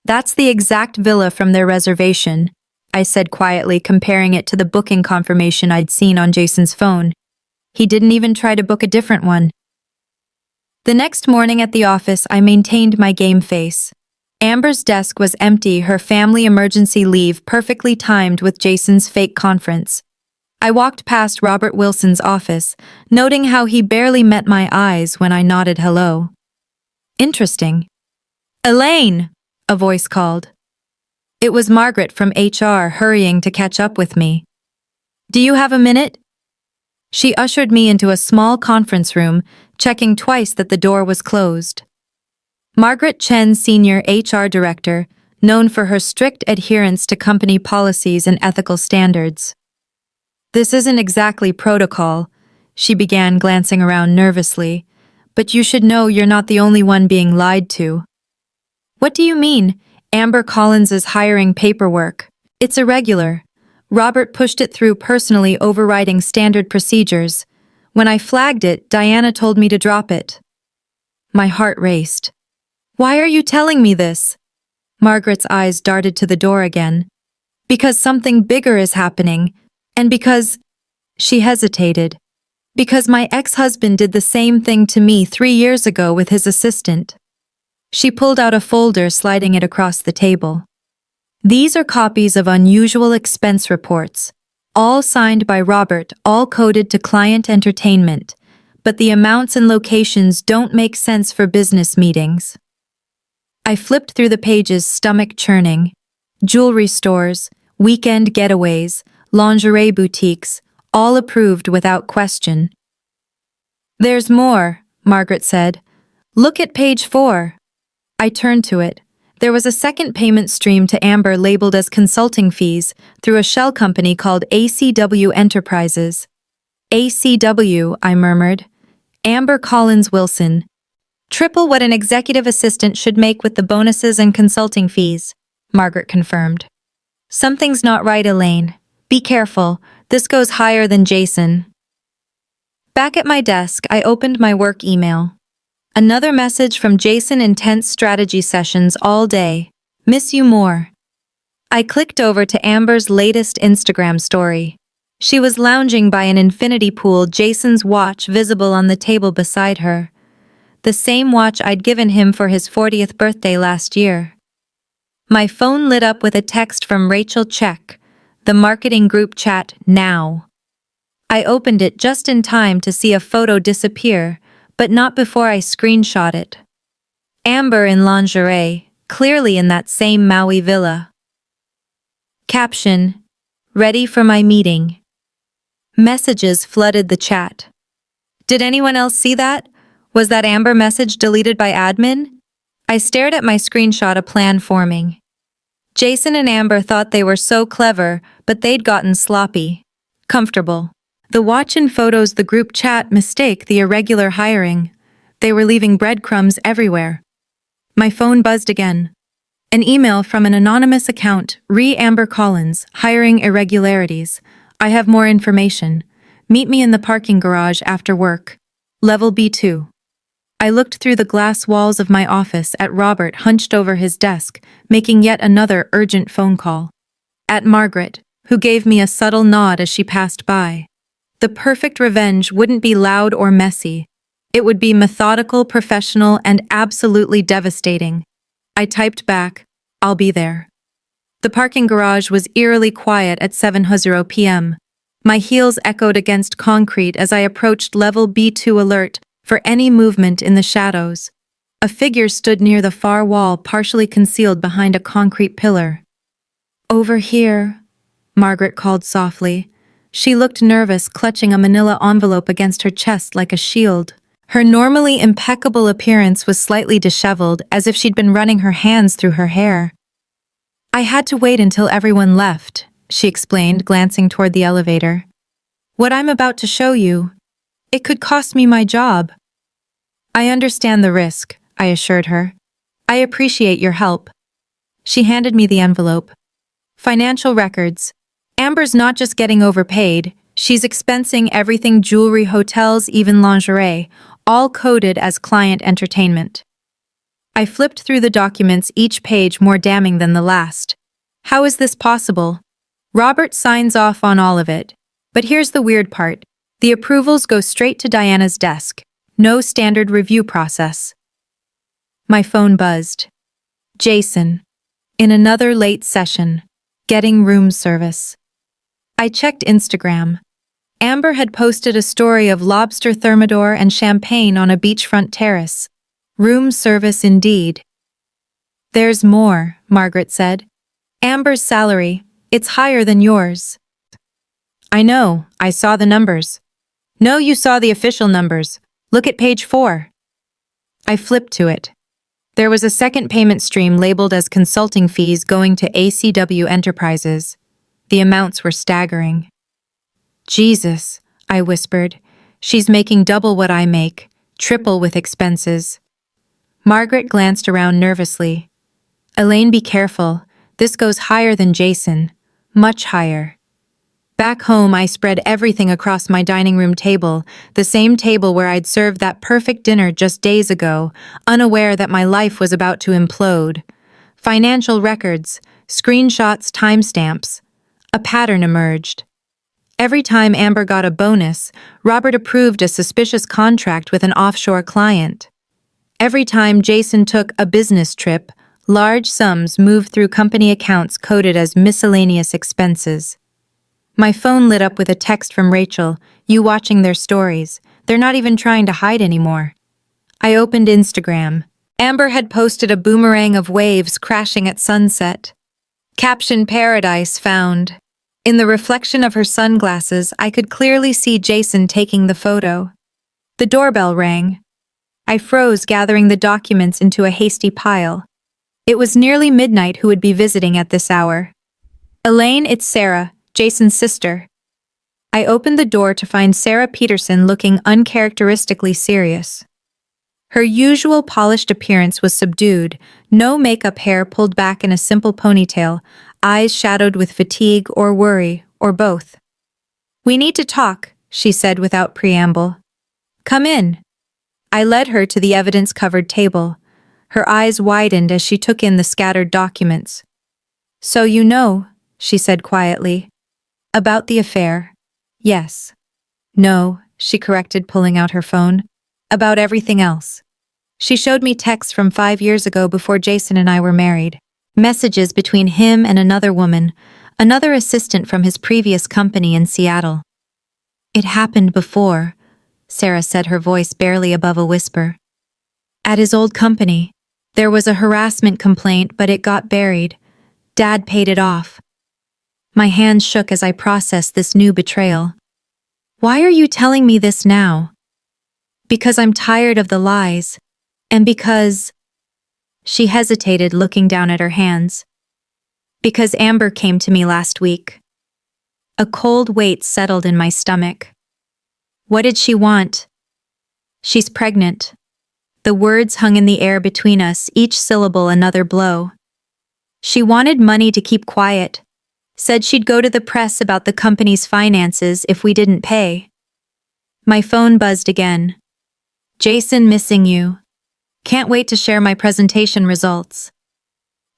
That's the exact villa from their reservation, I said quietly, comparing it to the booking confirmation I'd seen on Jason's phone. He didn't even try to book a different one. The next morning at the office, I maintained my game face. Amber's desk was empty, her family emergency leave perfectly timed with Jason's fake conference. I walked past Robert Wilson's office, noting how he barely met my eyes when I nodded hello. Interesting. Elaine, a voice called. It was Margaret from HR hurrying to catch up with me. Do you have a minute? She ushered me into a small conference room, checking twice that the door was closed. Margaret Chen, Senior HR Director, known for her strict adherence to company policies and ethical standards. This isn't exactly protocol, she began, glancing around nervously, but you should know you're not the only one being lied to. What do you mean? Amber Collins's hiring paperwork. It's irregular. Robert pushed it through personally, overriding standard procedures. When I flagged it, Diana told me to drop it. My heart raced. Why are you telling me this? Margaret's eyes darted to the door again. Because something bigger is happening. And because, she hesitated, because my ex-husband did the same thing to me 3 years ago with his assistant. She pulled out a folder, sliding it across the table. These are copies of unusual expense reports, all signed by Robert, all coded to client entertainment, but the amounts and locations don't make sense for business meetings. I flipped through the pages, stomach churning. Jewelry stores, weekend getaways, lingerie boutiques, all approved without question. There's more, Margaret said. Look at page 4. I turned to it. There was a second payment stream to Amber labeled as consulting fees through a shell company called ACW Enterprises. ACW, I murmured. Amber Collins Wilson. Triple what an executive assistant should make with the bonuses and consulting fees, Margaret confirmed. Something's not right, Elaine. Be careful. This goes higher than Jason. Back at my desk, I opened my work email. Another message from Jason. Intense strategy sessions all day. Miss you more. I clicked over to Amber's latest Instagram story. She was lounging by an infinity pool, Jason's watch visible on the table beside her. The same watch I'd given him for his 40th birthday last year. My phone lit up with a text from Rachel. Check the marketing group chat now. I opened it just in time to see a photo disappear, but not before I screenshot it. Amber in lingerie, clearly in that same Maui villa. Caption: ready for my meeting. Messages flooded the chat. Did anyone else see that? Was that Amber message deleted by admin? I stared at my screenshot, a plan forming. Jason and Amber thought they were so clever, but they'd gotten sloppy. Comfortable. The watch and photos, the group chat mistake, the irregular hiring. They were leaving breadcrumbs everywhere. My phone buzzed again. An email from an anonymous account, Amber Collins, hiring irregularities. I have more information. Meet me in the parking garage after work. Level B2. I looked through the glass walls of my office at Robert hunched over his desk, making yet another urgent phone call. At Margaret, who gave me a subtle nod as she passed by. The perfect revenge wouldn't be loud or messy. It would be methodical, professional, and absolutely devastating. I typed back, I'll be there. The parking garage was eerily quiet at 7:00 p.m. My heels echoed against concrete as I approached level B2, alert for any movement in the shadows. A figure stood near the far wall, partially concealed behind a concrete pillar. Over here, Margaret called softly. She looked nervous, clutching a manila envelope against her chest like a shield. Her normally impeccable appearance was slightly disheveled, as if she'd been running her hands through her hair. I had to wait until everyone left, she explained, glancing toward the elevator. What I'm about to show you, it could cost me my job. I understand the risk, I assured her. I appreciate your help. She handed me the envelope. Financial records. Amber's not just getting overpaid, she's expensing everything: jewelry, hotels, even lingerie, all coded as client entertainment. I flipped through the documents, each page more damning than the last. How is this possible? Robert signs off on all of it. But here's the weird part. The approvals go straight to Diana's desk. No standard review process. My phone buzzed. Jason. In another late session. Getting room service. I checked Instagram. Amber had posted a story of lobster thermidor and champagne on a beachfront terrace. Room service indeed. There's more, Margaret said. Amber's salary, it's higher than yours. I know, I saw the numbers. No, you saw the official numbers. Look at page 4. I flipped to it. There was a second payment stream labeled as consulting fees going to ACW Enterprises. The amounts were staggering. Jesus, I whispered. She's making double what I make, triple with expenses. Margaret glanced around nervously. Elaine, be careful. This goes higher than Jason. Much higher. Back home, I spread everything across my dining room table, the same table where I'd served that perfect dinner just days ago, unaware that my life was about to implode. Financial records, screenshots, timestamps. A pattern emerged. Every time Amber got a bonus, Robert approved a suspicious contract with an offshore client. Every time Jason took a business trip, large sums moved through company accounts coded as miscellaneous expenses. My phone lit up with a text from Rachel, you watching their stories. They're not even trying to hide anymore. I opened Instagram. Amber had posted a boomerang of waves crashing at sunset. Caption: paradise found. In the reflection of her sunglasses, I could clearly see Jason taking the photo. The doorbell rang. I froze, gathering the documents into a hasty pile. It was nearly midnight. Who would be visiting at this hour? Elaine, it's Sarah, Jason's sister. I opened the door to find Sarah Peterson looking uncharacteristically serious. Her usual polished appearance was subdued, no makeup, hair pulled back in a simple ponytail, eyes shadowed with fatigue or worry, or both. "We need to talk," she said without preamble. "Come in." I led her to the evidence-covered table. Her eyes widened as she took in the scattered documents. "So you know," she said quietly. "About the affair?" "Yes." "No," she corrected, pulling out her phone. "About everything else." She showed me texts from 5 years ago, before Jason and I were married. Messages between him and another woman, another assistant from his previous company in Seattle. "It happened before," Sarah said, her voice barely above a whisper. "At his old company. There was a harassment complaint, but it got buried. Dad paid it off." My hands shook as I processed this new betrayal. "Why are you telling me this now?" "Because I'm tired of the lies. And because—" She hesitated, looking down at her hands. "Because Amber came to me last week." A cold weight settled in my stomach. "What did she want?" "She's pregnant." The words hung in the air between us, each syllable another blow. "She wanted money to keep quiet. Said she'd go to the press about the company's finances if we didn't pay." My phone buzzed again. "Jason, missing you. Can't wait to share my presentation results."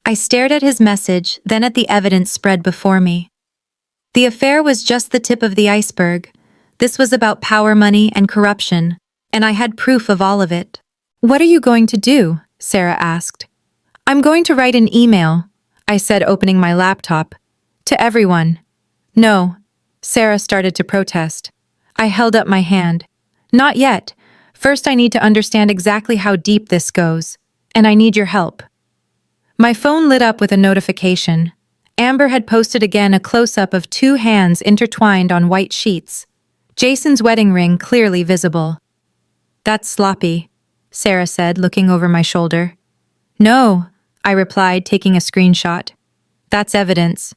I stared at his message, then at the evidence spread before me. The affair was just the tip of the iceberg. This was about power, money, and corruption, and I had proof of all of it. "What are you going to do?" Sarah asked. "I'm going to write an email," I said, opening my laptop. "To everyone." "No," Sarah started to protest. I held up my hand. "Not yet. First, I need to understand exactly how deep this goes, and I need your help." My phone lit up with a notification. Amber had posted again, a close-up of 2 hands intertwined on white sheets. Jason's wedding ring clearly visible. "That's sloppy," Sarah said, looking over my shoulder. "No," I replied, taking a screenshot. "That's evidence."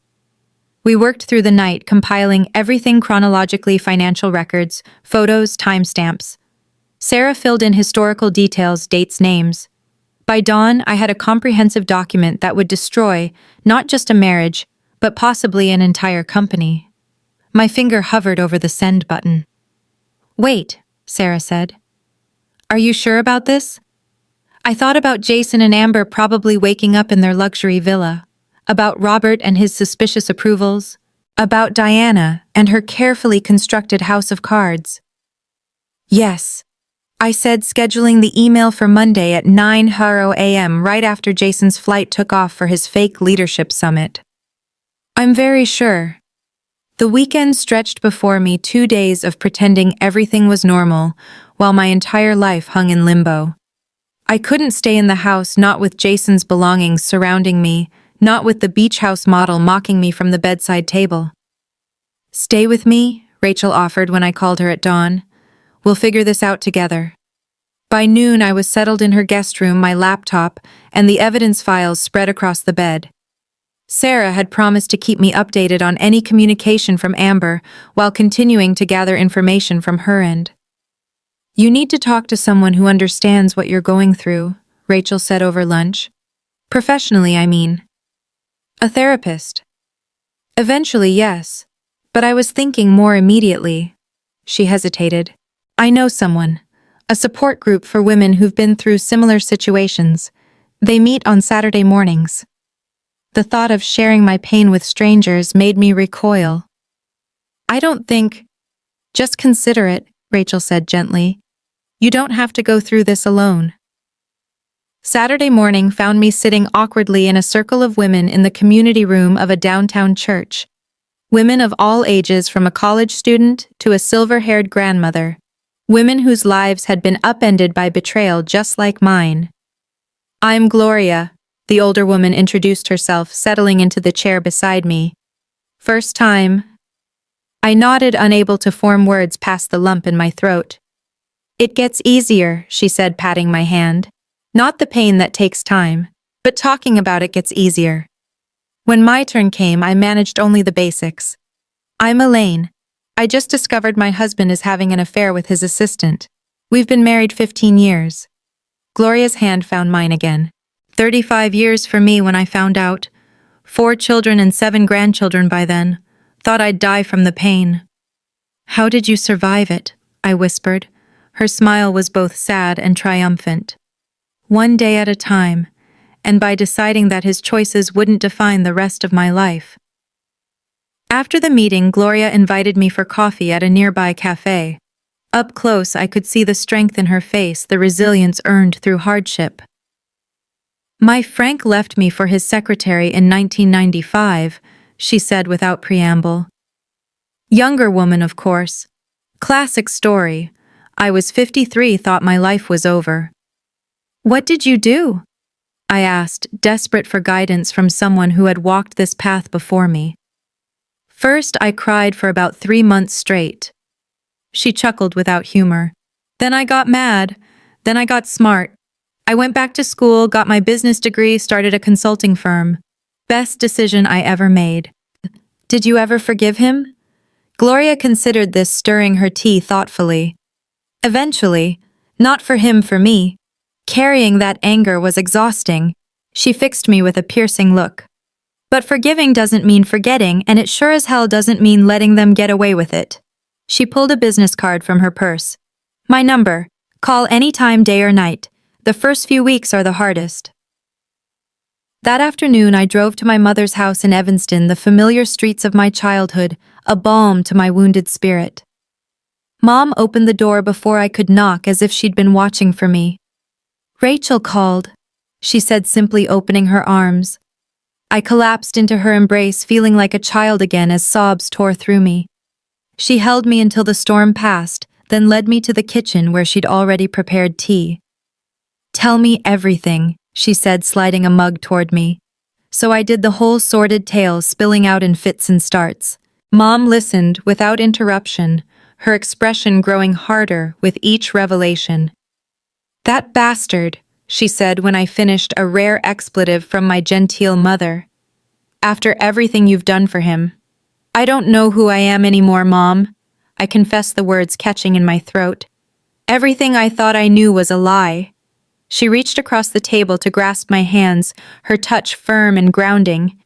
We worked through the night, compiling everything chronologically: financial records, photos, timestamps. Sarah filled in historical details, dates, names. By dawn, I had a comprehensive document that would destroy not just a marriage, but possibly an entire company. My finger hovered over the send button. "Wait," Sarah said. "Are you sure about this?" I thought about Jason and Amber probably waking up in their luxury villa, about Robert and his suspicious approvals, about Diana and her carefully constructed house of cards. "Yes," I said, scheduling the email for Monday at 9 a.m. right after Jason's flight took off for his fake leadership summit. "I'm very sure." The weekend stretched before me, 2 days of pretending everything was normal, while my entire life hung in limbo. I couldn't stay in the house, not with Jason's belongings surrounding me, not with the beach house model mocking me from the bedside table. "Stay with me," Rachel offered when I called her at dawn. "We'll figure this out together." By noon, I was settled in her guest room, my laptop, and the evidence files spread across the bed. Sarah had promised to keep me updated on any communication from Amber while continuing to gather information from her end. "You need to talk to someone who understands what you're going through," Rachel said over lunch. "Professionally, I mean." "A therapist?" "Eventually, yes. But I was thinking more immediately." She hesitated. "I know someone. A support group for women who've been through similar situations. They meet on Saturday mornings." The thought of sharing my pain with strangers made me recoil. "I don't think—" "Just consider it," Rachel said gently. "You don't have to go through this alone." Saturday morning found me sitting awkwardly in a circle of women in the community room of a downtown church. Women of all ages, from a college student to a silver-haired grandmother. Women whose lives had been upended by betrayal just like mine. "I'm Gloria," the older woman introduced herself, settling into the chair beside me. "First time?" I nodded, unable to form words past the lump in my throat. It gets easier, she said, patting my hand. Not the pain that takes time, but talking about it gets easier. When my turn came, I managed only the basics. I'm Elaine. I just discovered my husband is having an affair with his assistant. We've been married 15 years. Gloria's hand found mine again. 35 years for me when I found out. 4 children and 7 grandchildren by then. Thought I'd die from the pain. How did you survive it? I whispered. Her smile was both sad and triumphant. One day at a time, and by deciding that his choices wouldn't define the rest of my life. After the meeting, Gloria invited me for coffee at a nearby cafe. Up close, I could see the strength in her face, the resilience earned through hardship. My Frank left me for his secretary in 1995, she said without preamble. Younger woman, of course. Classic story. I was 53, thought my life was over. What did you do? I asked, desperate for guidance from someone who had walked this path before me. First, I cried for about 3 months straight. She chuckled without humor. Then I got mad. Then I got smart. I went back to school, got my business degree, started a consulting firm. Best decision I ever made. Did you ever forgive him? Gloria considered this, stirring her tea thoughtfully. Eventually. Not for him, for me. Carrying that anger was exhausting. She fixed me with a piercing look. But forgiving doesn't mean forgetting, and it sure as hell doesn't mean letting them get away with it. She pulled a business card from her purse. My number. Call anytime, day or night. The first few weeks are the hardest. That afternoon, I drove to my mother's house in Evanston, the familiar streets of my childhood, a balm to my wounded spirit. Mom opened the door before I could knock, as if she'd been watching for me. Rachel called, she said, simply opening her arms. I collapsed into her embrace, feeling like a child again as sobs tore through me. She held me until the storm passed, then led me to the kitchen where she'd already prepared tea. Tell me everything, she said, sliding a mug toward me. So I did the whole sordid tale, spilling out in fits and starts. Mom listened without interruption, her expression growing harder with each revelation. That bastard, she said when I finished, a rare expletive from my genteel mother. After everything you've done for him. I don't know who I am anymore, Mom. I confessed, the words catching in my throat. Everything I thought I knew was a lie. She reached across the table to grasp my hands, her touch firm and grounding.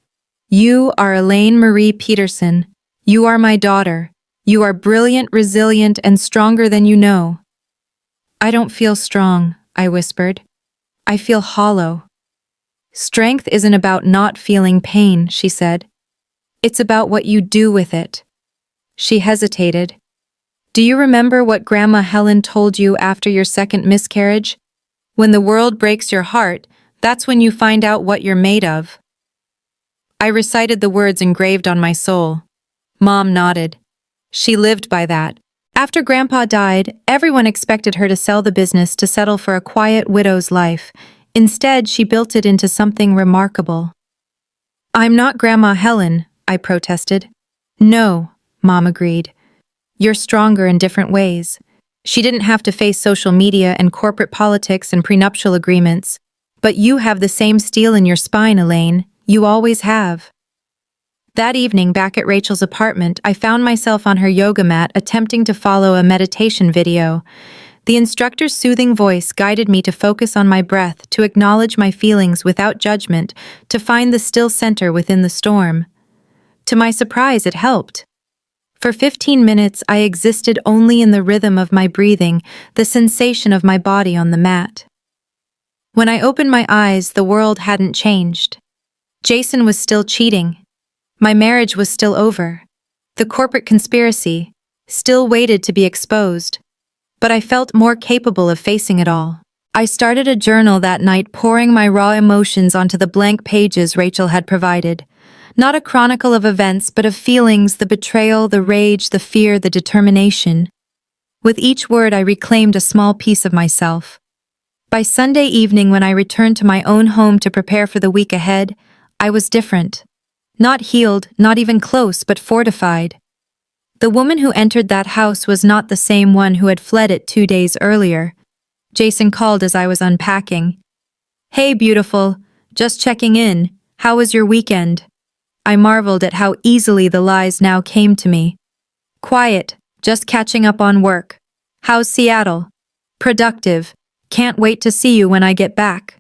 You are Elaine Marie Peterson. You are my daughter. You are brilliant, resilient, and stronger than you know. I don't feel strong, I whispered. I feel hollow. Strength isn't about not feeling pain, she said. It's about what you do with it. She hesitated. Do you remember what Grandma Helen told you after your second miscarriage? When the world breaks your heart, that's when you find out what you're made of. I recited the words engraved on my soul. Mom nodded. She lived by that. After Grandpa died, everyone expected her to sell the business to settle for a quiet widow's life. Instead, she built it into something remarkable. I'm not Grandma Helen, I protested. No, Mom agreed. You're stronger in different ways. She didn't have to face social media and corporate politics and prenuptial agreements. But you have the same steel in your spine, Elaine. You always have. That evening, back at Rachel's apartment, I found myself on her yoga mat attempting to follow a meditation video. The instructor's soothing voice guided me to focus on my breath, to acknowledge my feelings without judgment, to find the still center within the storm. To my surprise, it helped. For 15 minutes, I existed only in the rhythm of my breathing, the sensation of my body on the mat. When I opened my eyes, the world hadn't changed. Jason was still cheating. My marriage was still over. The corporate conspiracy still waited to be exposed. But I felt more capable of facing it all. I started a journal that night, pouring my raw emotions onto the blank pages Rachel had provided. Not a chronicle of events, but of feelings, the betrayal, the rage, the fear, the determination. With each word, I reclaimed a small piece of myself. By Sunday evening, when I returned to my own home to prepare for the week ahead, I was different. Not healed, not even close, but fortified. The woman who entered that house was not the same one who had fled it 2 days earlier. Jason called as I was unpacking. "Hey, beautiful. Just checking in. How was your weekend?" I marveled at how easily the lies now came to me. "Quiet. Just catching up on work. How's Seattle?" "Productive. Can't wait to see you when I get back."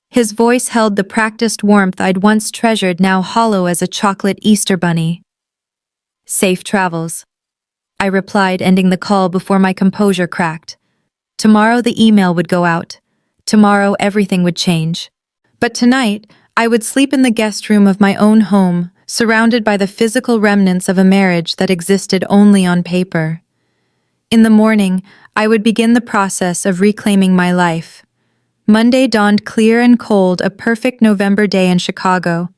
His voice held the practiced warmth I'd once treasured, now hollow as a chocolate Easter bunny. "Safe travels," I replied, ending the call before my composure cracked. Tomorrow the email would go out. Tomorrow everything would change. But tonight, I would sleep in the guest room of my own home, surrounded by the physical remnants of a marriage that existed only on paper. In the morning, I would begin the process of reclaiming my life. Monday dawned clear and cold, a perfect November day in Chicago.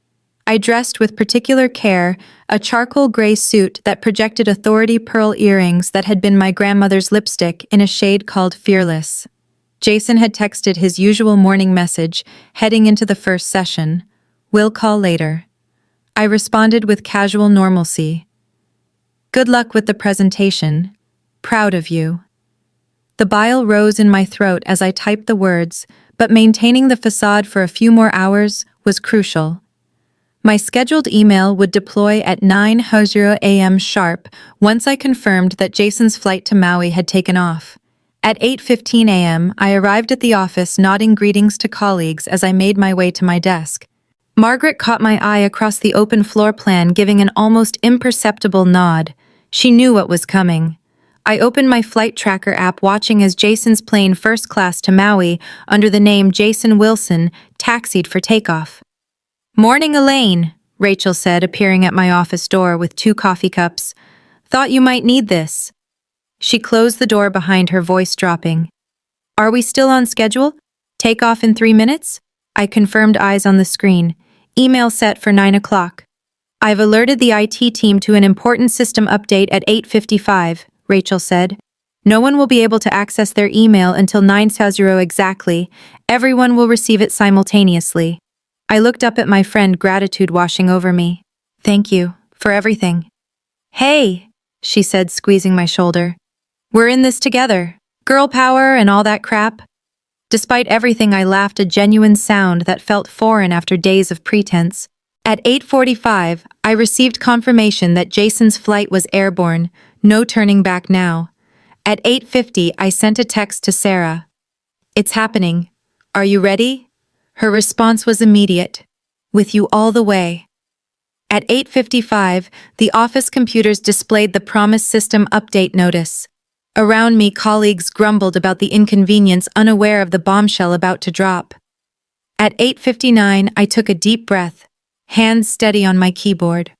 I dressed with particular care, a charcoal gray suit that projected authority, pearl earrings that had been my grandmother's lipstick in a shade called Fearless. Jason had texted his usual morning message, heading into the first session. "We'll call later." I responded with casual normalcy. "Good luck with the presentation. Proud of you." The bile rose in my throat as I typed the words, but maintaining the facade for a few more hours was crucial. My scheduled email would deploy at 9:00 a.m. sharp once I confirmed that Jason's flight to Maui had taken off. At 8:15 a.m., I arrived at the office, nodding greetings to colleagues as I made my way to my desk. Margaret caught my eye across the open floor plan, giving an almost imperceptible nod. She knew what was coming. I opened my flight tracker app, watching as Jason's plane first class to Maui, under the name Jason Wilson, taxied for takeoff. "Morning, Elaine," Rachel said, appearing at my office door with 2 coffee cups. "Thought you might need this." She closed the door behind her, voice dropping. "Are we still on schedule? Takeoff in 3 minutes?" I confirmed, eyes on the screen. "Email set for 9 o'clock. "I've alerted the IT team to an important system update at 8:55, Rachel said. "No one will be able to access their email until 9:00 exactly. Everyone will receive it simultaneously." I looked up at my friend, gratitude washing over me. "Thank you for everything." "Hey," she said, squeezing my shoulder. "We're in this together. Girl power and all that crap." Despite everything, I laughed, a genuine sound that felt foreign after days of pretense. At 8:45, I received confirmation that Jason's flight was airborne, no turning back now. At 8:50, I sent a text to Sarah. "It's happening. Are you ready?" Her response was immediate. "With you all the way." At 8:55, the office computers displayed the promised system update notice. Around me, colleagues grumbled about the inconvenience, unaware of the bombshell about to drop. At 8:59, I took a deep breath, hands steady on my keyboard.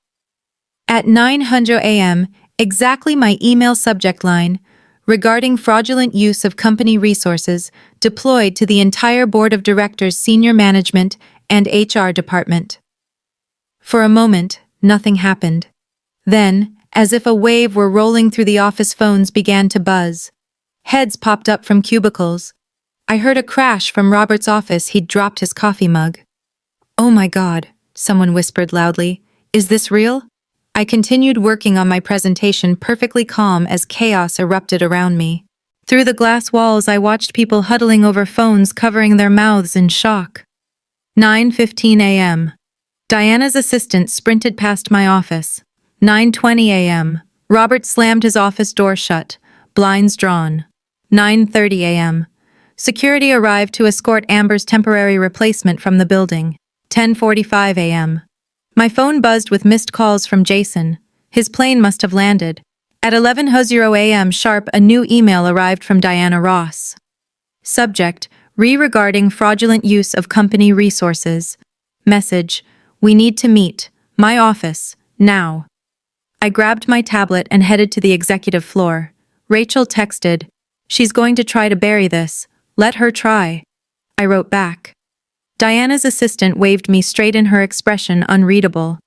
At 9:00 a.m., exactly my email subject line, regarding fraudulent use of company resources, deployed to the entire board of directors, senior management, and HR department. For a moment, nothing happened. Then, as if a wave were rolling through the office, phones began to buzz. Heads popped up from cubicles. I heard a crash from Robert's office. He'd dropped his coffee mug. "Oh my God," someone whispered loudly. "Is this real?" I continued working on my presentation, perfectly calm as chaos erupted around me. Through the glass walls, I watched people huddling over phones, covering their mouths in shock. 9:15 a.m. Diana's assistant sprinted past my office. 9:20 a.m. Robert slammed his office door shut, blinds drawn. 9:30 a.m. Security arrived to escort Amber's temporary replacement from the building. 10:45 a.m. My phone buzzed with missed calls from Jason. His plane must have landed. At 11:00 a.m. sharp, a new email arrived from Diana Ross. Subject: regarding fraudulent use of company resources. Message: we need to meet. My office. Now. I grabbed my tablet and headed to the executive floor. Rachel texted, "She's going to try to bury this. Let her try." I wrote back. Diana's assistant waved me straight in, her expression unreadable.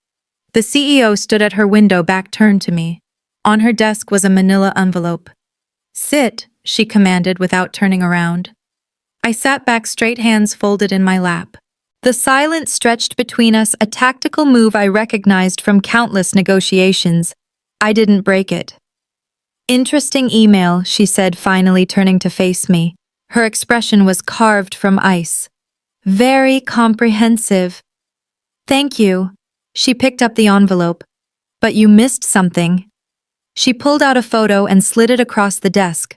The CEO stood at her window, back turned to me. On her desk was a manila envelope. "Sit," she commanded without turning around. I sat back straight, hands folded in my lap. The silence stretched between us, a tactical move I recognized from countless negotiations. I didn't break it. Interesting email, she said, finally turning to face me. Her expression was carved from ice. Very comprehensive. Thank you. She picked up the envelope. But you missed something. She pulled out a photo and slid it across the desk.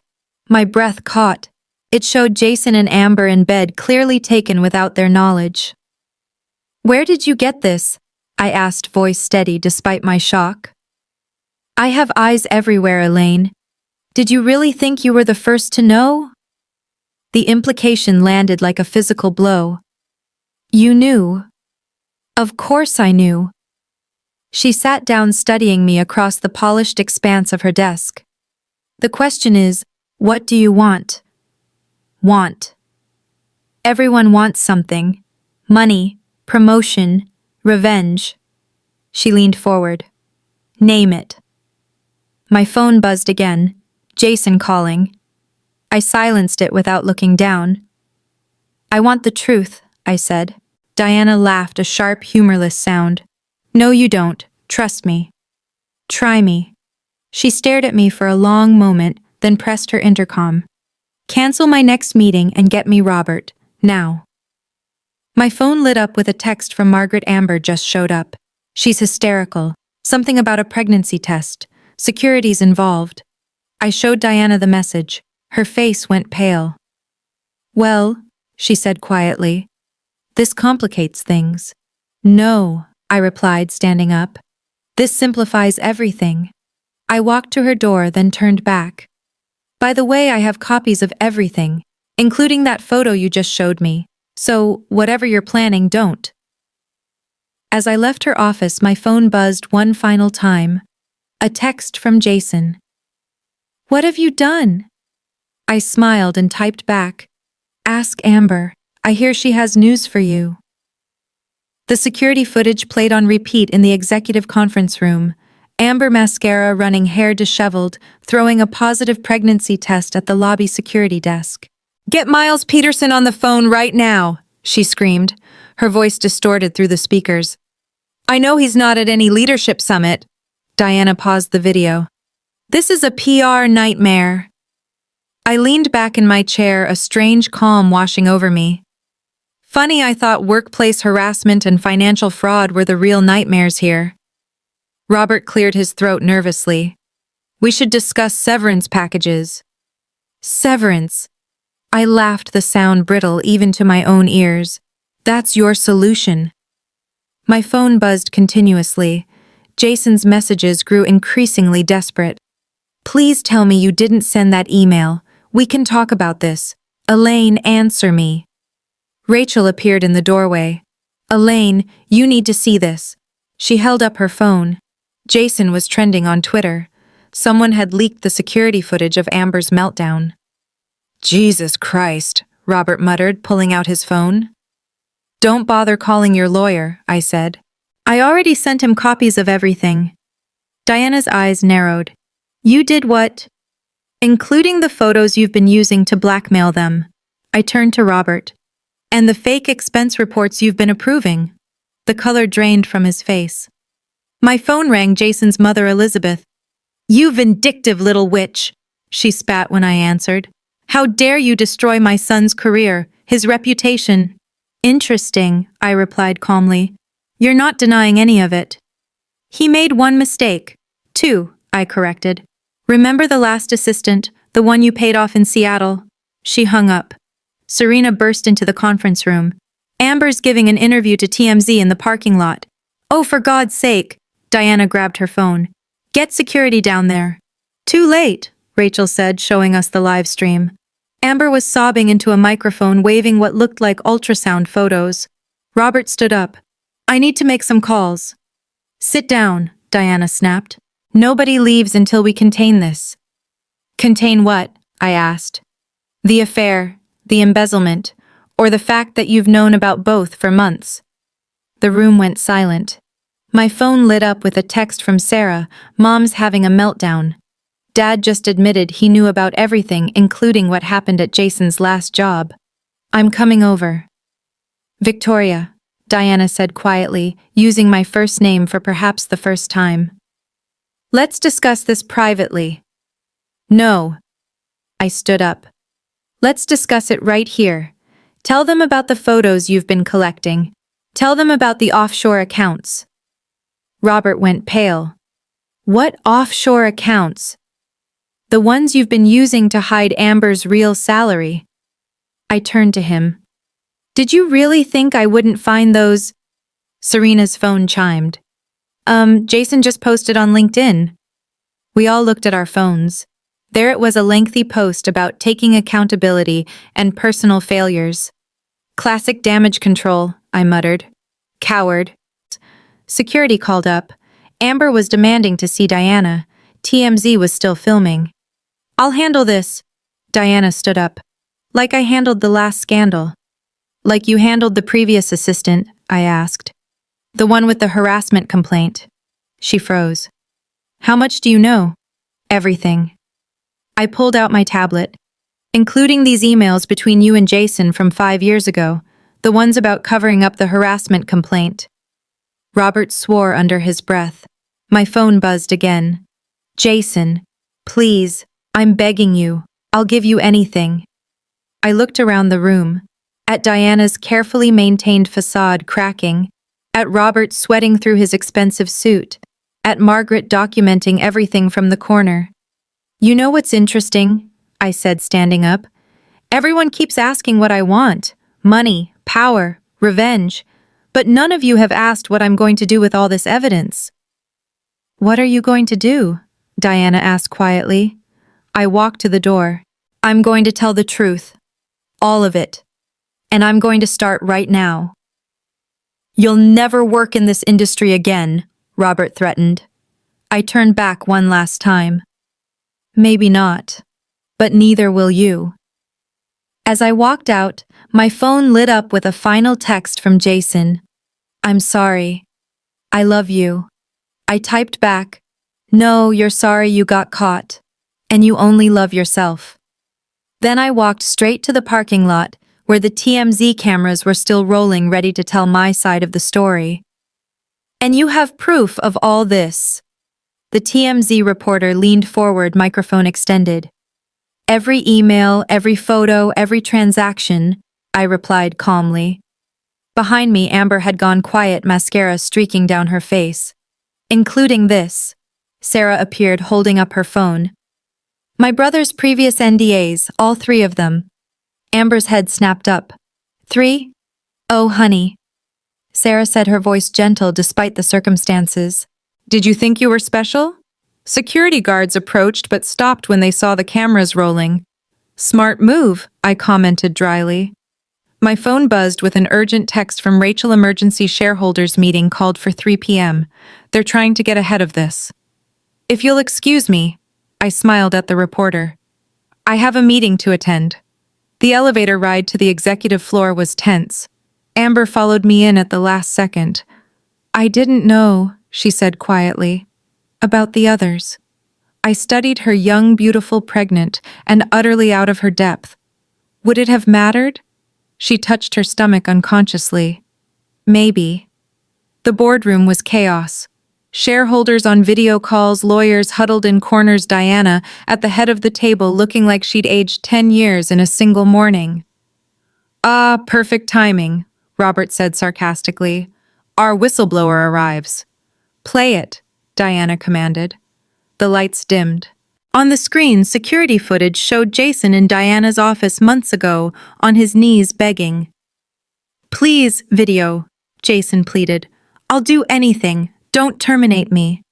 My breath caught. It showed Jason and Amber in bed, clearly taken without their knowledge. Where did you get this? I asked, voice steady despite my shock. I have eyes everywhere, Elaine. Did you really think you were the first to know? The implication landed like a physical blow. You knew. Of course I knew. She sat down, studying me across the polished expanse of her desk. The question is, what do you want? Want. Everyone wants something. Money, promotion, revenge. She leaned forward. Name it. My phone buzzed again. Jason calling. I silenced it without looking down. I want the truth, I said. Diana laughed, a sharp, humorless sound. No, you don't. Trust me. Try me. She stared at me for a long moment, then pressed her intercom. Cancel my next meeting and get me Robert, now. My phone lit up with a text from Margaret. Amber just showed up. She's hysterical. Something about a pregnancy test. Security's involved. I showed Diana the message. Her face went pale. Well, she said quietly. This complicates things. No, I replied, standing up. This simplifies everything. I walked to her door, then turned back. By the way, I have copies of everything, including that photo you just showed me, so whatever you're planning, don't. As I left her office, my phone buzzed one final time. A text from Jason. What have you done? I smiled and typed back. Ask Amber. I hear she has news for you. The security footage played on repeat in the executive conference room. Amber, mascara running, hair disheveled, throwing a positive pregnancy test at the lobby security desk. Get Miles Peterson on the phone right now, she screamed, her voice distorted through the speakers. I know he's not at any leadership summit. Diana paused the video. This is a PR nightmare. I leaned back in my chair, a strange calm washing over me. Funny, I thought workplace harassment and financial fraud were the real nightmares here. Robert cleared his throat nervously. We should discuss severance packages. Severance. I laughed, the sound brittle even to my own ears. That's your solution. My phone buzzed continuously. Jason's messages grew increasingly desperate. Please tell me you didn't send that email. We can talk about this. Elaine, answer me. Rachel appeared in the doorway. Elaine, you need to see this. She held up her phone. Jason was trending on Twitter. Someone had leaked the security footage of Amber's meltdown. Jesus Christ, Robert muttered, pulling out his phone. Don't bother calling your lawyer, I said. I already sent him copies of everything. Diana's eyes narrowed. You did what? Including the photos you've been using to blackmail them. I turned to Robert. And the fake expense reports you've been approving. The color drained from his face. My phone rang. Jason's mother, Elizabeth. You vindictive little witch, she spat when I answered. How dare you destroy my son's career, his reputation? Interesting, I replied calmly. You're not denying any of it. He made one mistake. Two, I corrected. Remember the last assistant, the one you paid off in Seattle? She hung up. Serena burst into the conference room. Amber's giving an interview to TMZ in the parking lot. Oh, for God's sake. Diana grabbed her phone. Get security down there. Too late, Rachel said, showing us the live stream. Amber was sobbing into a microphone, waving what looked like ultrasound photos. Robert stood up. I need to make some calls. Sit down, Diana snapped. Nobody leaves until we contain this. Contain what? I asked. The affair, the embezzlement, or the fact that you've known about both for months. The room went silent. My phone lit up with a text from Sarah. Mom's having a meltdown. Dad just admitted he knew about everything, including what happened at Jason's last job. I'm coming over. Victoria, Diana said quietly, using my first name for perhaps the first time. Let's discuss this privately. No. I stood up. Let's discuss it right here. Tell them about the photos you've been collecting. Tell them about the offshore accounts. Robert went pale. What offshore accounts? The ones you've been using to hide Amber's real salary. I turned to him. Did you really think I wouldn't find those? Serena's phone chimed. Jason just posted on LinkedIn. We all looked at our phones. There it was, a lengthy post about taking accountability and personal failures. Classic damage control, I muttered. Coward. Security called up. Amber was demanding to see Diana. TMZ was still filming. I'll handle this. Diana stood up. Like I handled the last scandal. Like you handled the previous assistant, I asked. The one with the harassment complaint. She froze. How much do you know? Everything. I pulled out my tablet, including these emails between you and Jason from 5 years ago, the ones about covering up the harassment complaint. Robert swore under his breath. My phone buzzed again. Jason, please, I'm begging you, I'll give you anything. I looked around the room, at Diana's carefully maintained facade cracking, at Robert sweating through his expensive suit, at Margaret documenting everything from the corner. You know what's interesting? I said, standing up. Everyone keeps asking what I want. Money, power, revenge. But none of you have asked what I'm going to do with all this evidence. What are you going to do? Diana asked quietly. I walked to the door. I'm going to tell the truth. All of it. And I'm going to start right now. You'll never work in this industry again, Robert threatened. I turned back one last time. Maybe not. But neither will you. As I walked out, my phone lit up with a final text from Jason. I'm sorry. I love you. I typed back, no, you're sorry you got caught. And you only love yourself. Then I walked straight to the parking lot, where the TMZ cameras were still rolling, ready to tell my side of the story. And you have proof of all this. The TMZ reporter leaned forward, microphone extended. Every email, every photo, every transaction, I replied calmly. Behind me, Amber had gone quiet, mascara streaking down her face. Including this. Sarah appeared, holding up her phone. My brother's previous NDAs, all 3 of them. Amber's head snapped up. 3? Oh, honey. Sarah said, her voice gentle despite the circumstances. Did you think you were special? Security guards approached but stopped when they saw the cameras rolling. Smart move, I commented dryly. My phone buzzed with an urgent text from Rachel. Emergency shareholders meeting called for 3 p.m. They're trying to get ahead of this. If you'll excuse me, I smiled at the reporter. I have a meeting to attend. The elevator ride to the executive floor was tense. Amber followed me in at the last second. I didn't know, she said quietly, about the others. I studied her, young, beautiful, pregnant, and utterly out of her depth. Would it have mattered? She touched her stomach unconsciously. Maybe. The boardroom was chaos. Shareholders on video calls, lawyers huddled in corners, Diana at the head of the table looking like she'd aged 10 years in a single morning. Ah, perfect timing, Robert said sarcastically. Our whistleblower arrives. Play it, Diana commanded. The lights dimmed. On the screen, security footage showed Jason in Diana's office months ago, on his knees begging. Please, video, Jason pleaded. I'll do anything. Don't terminate me.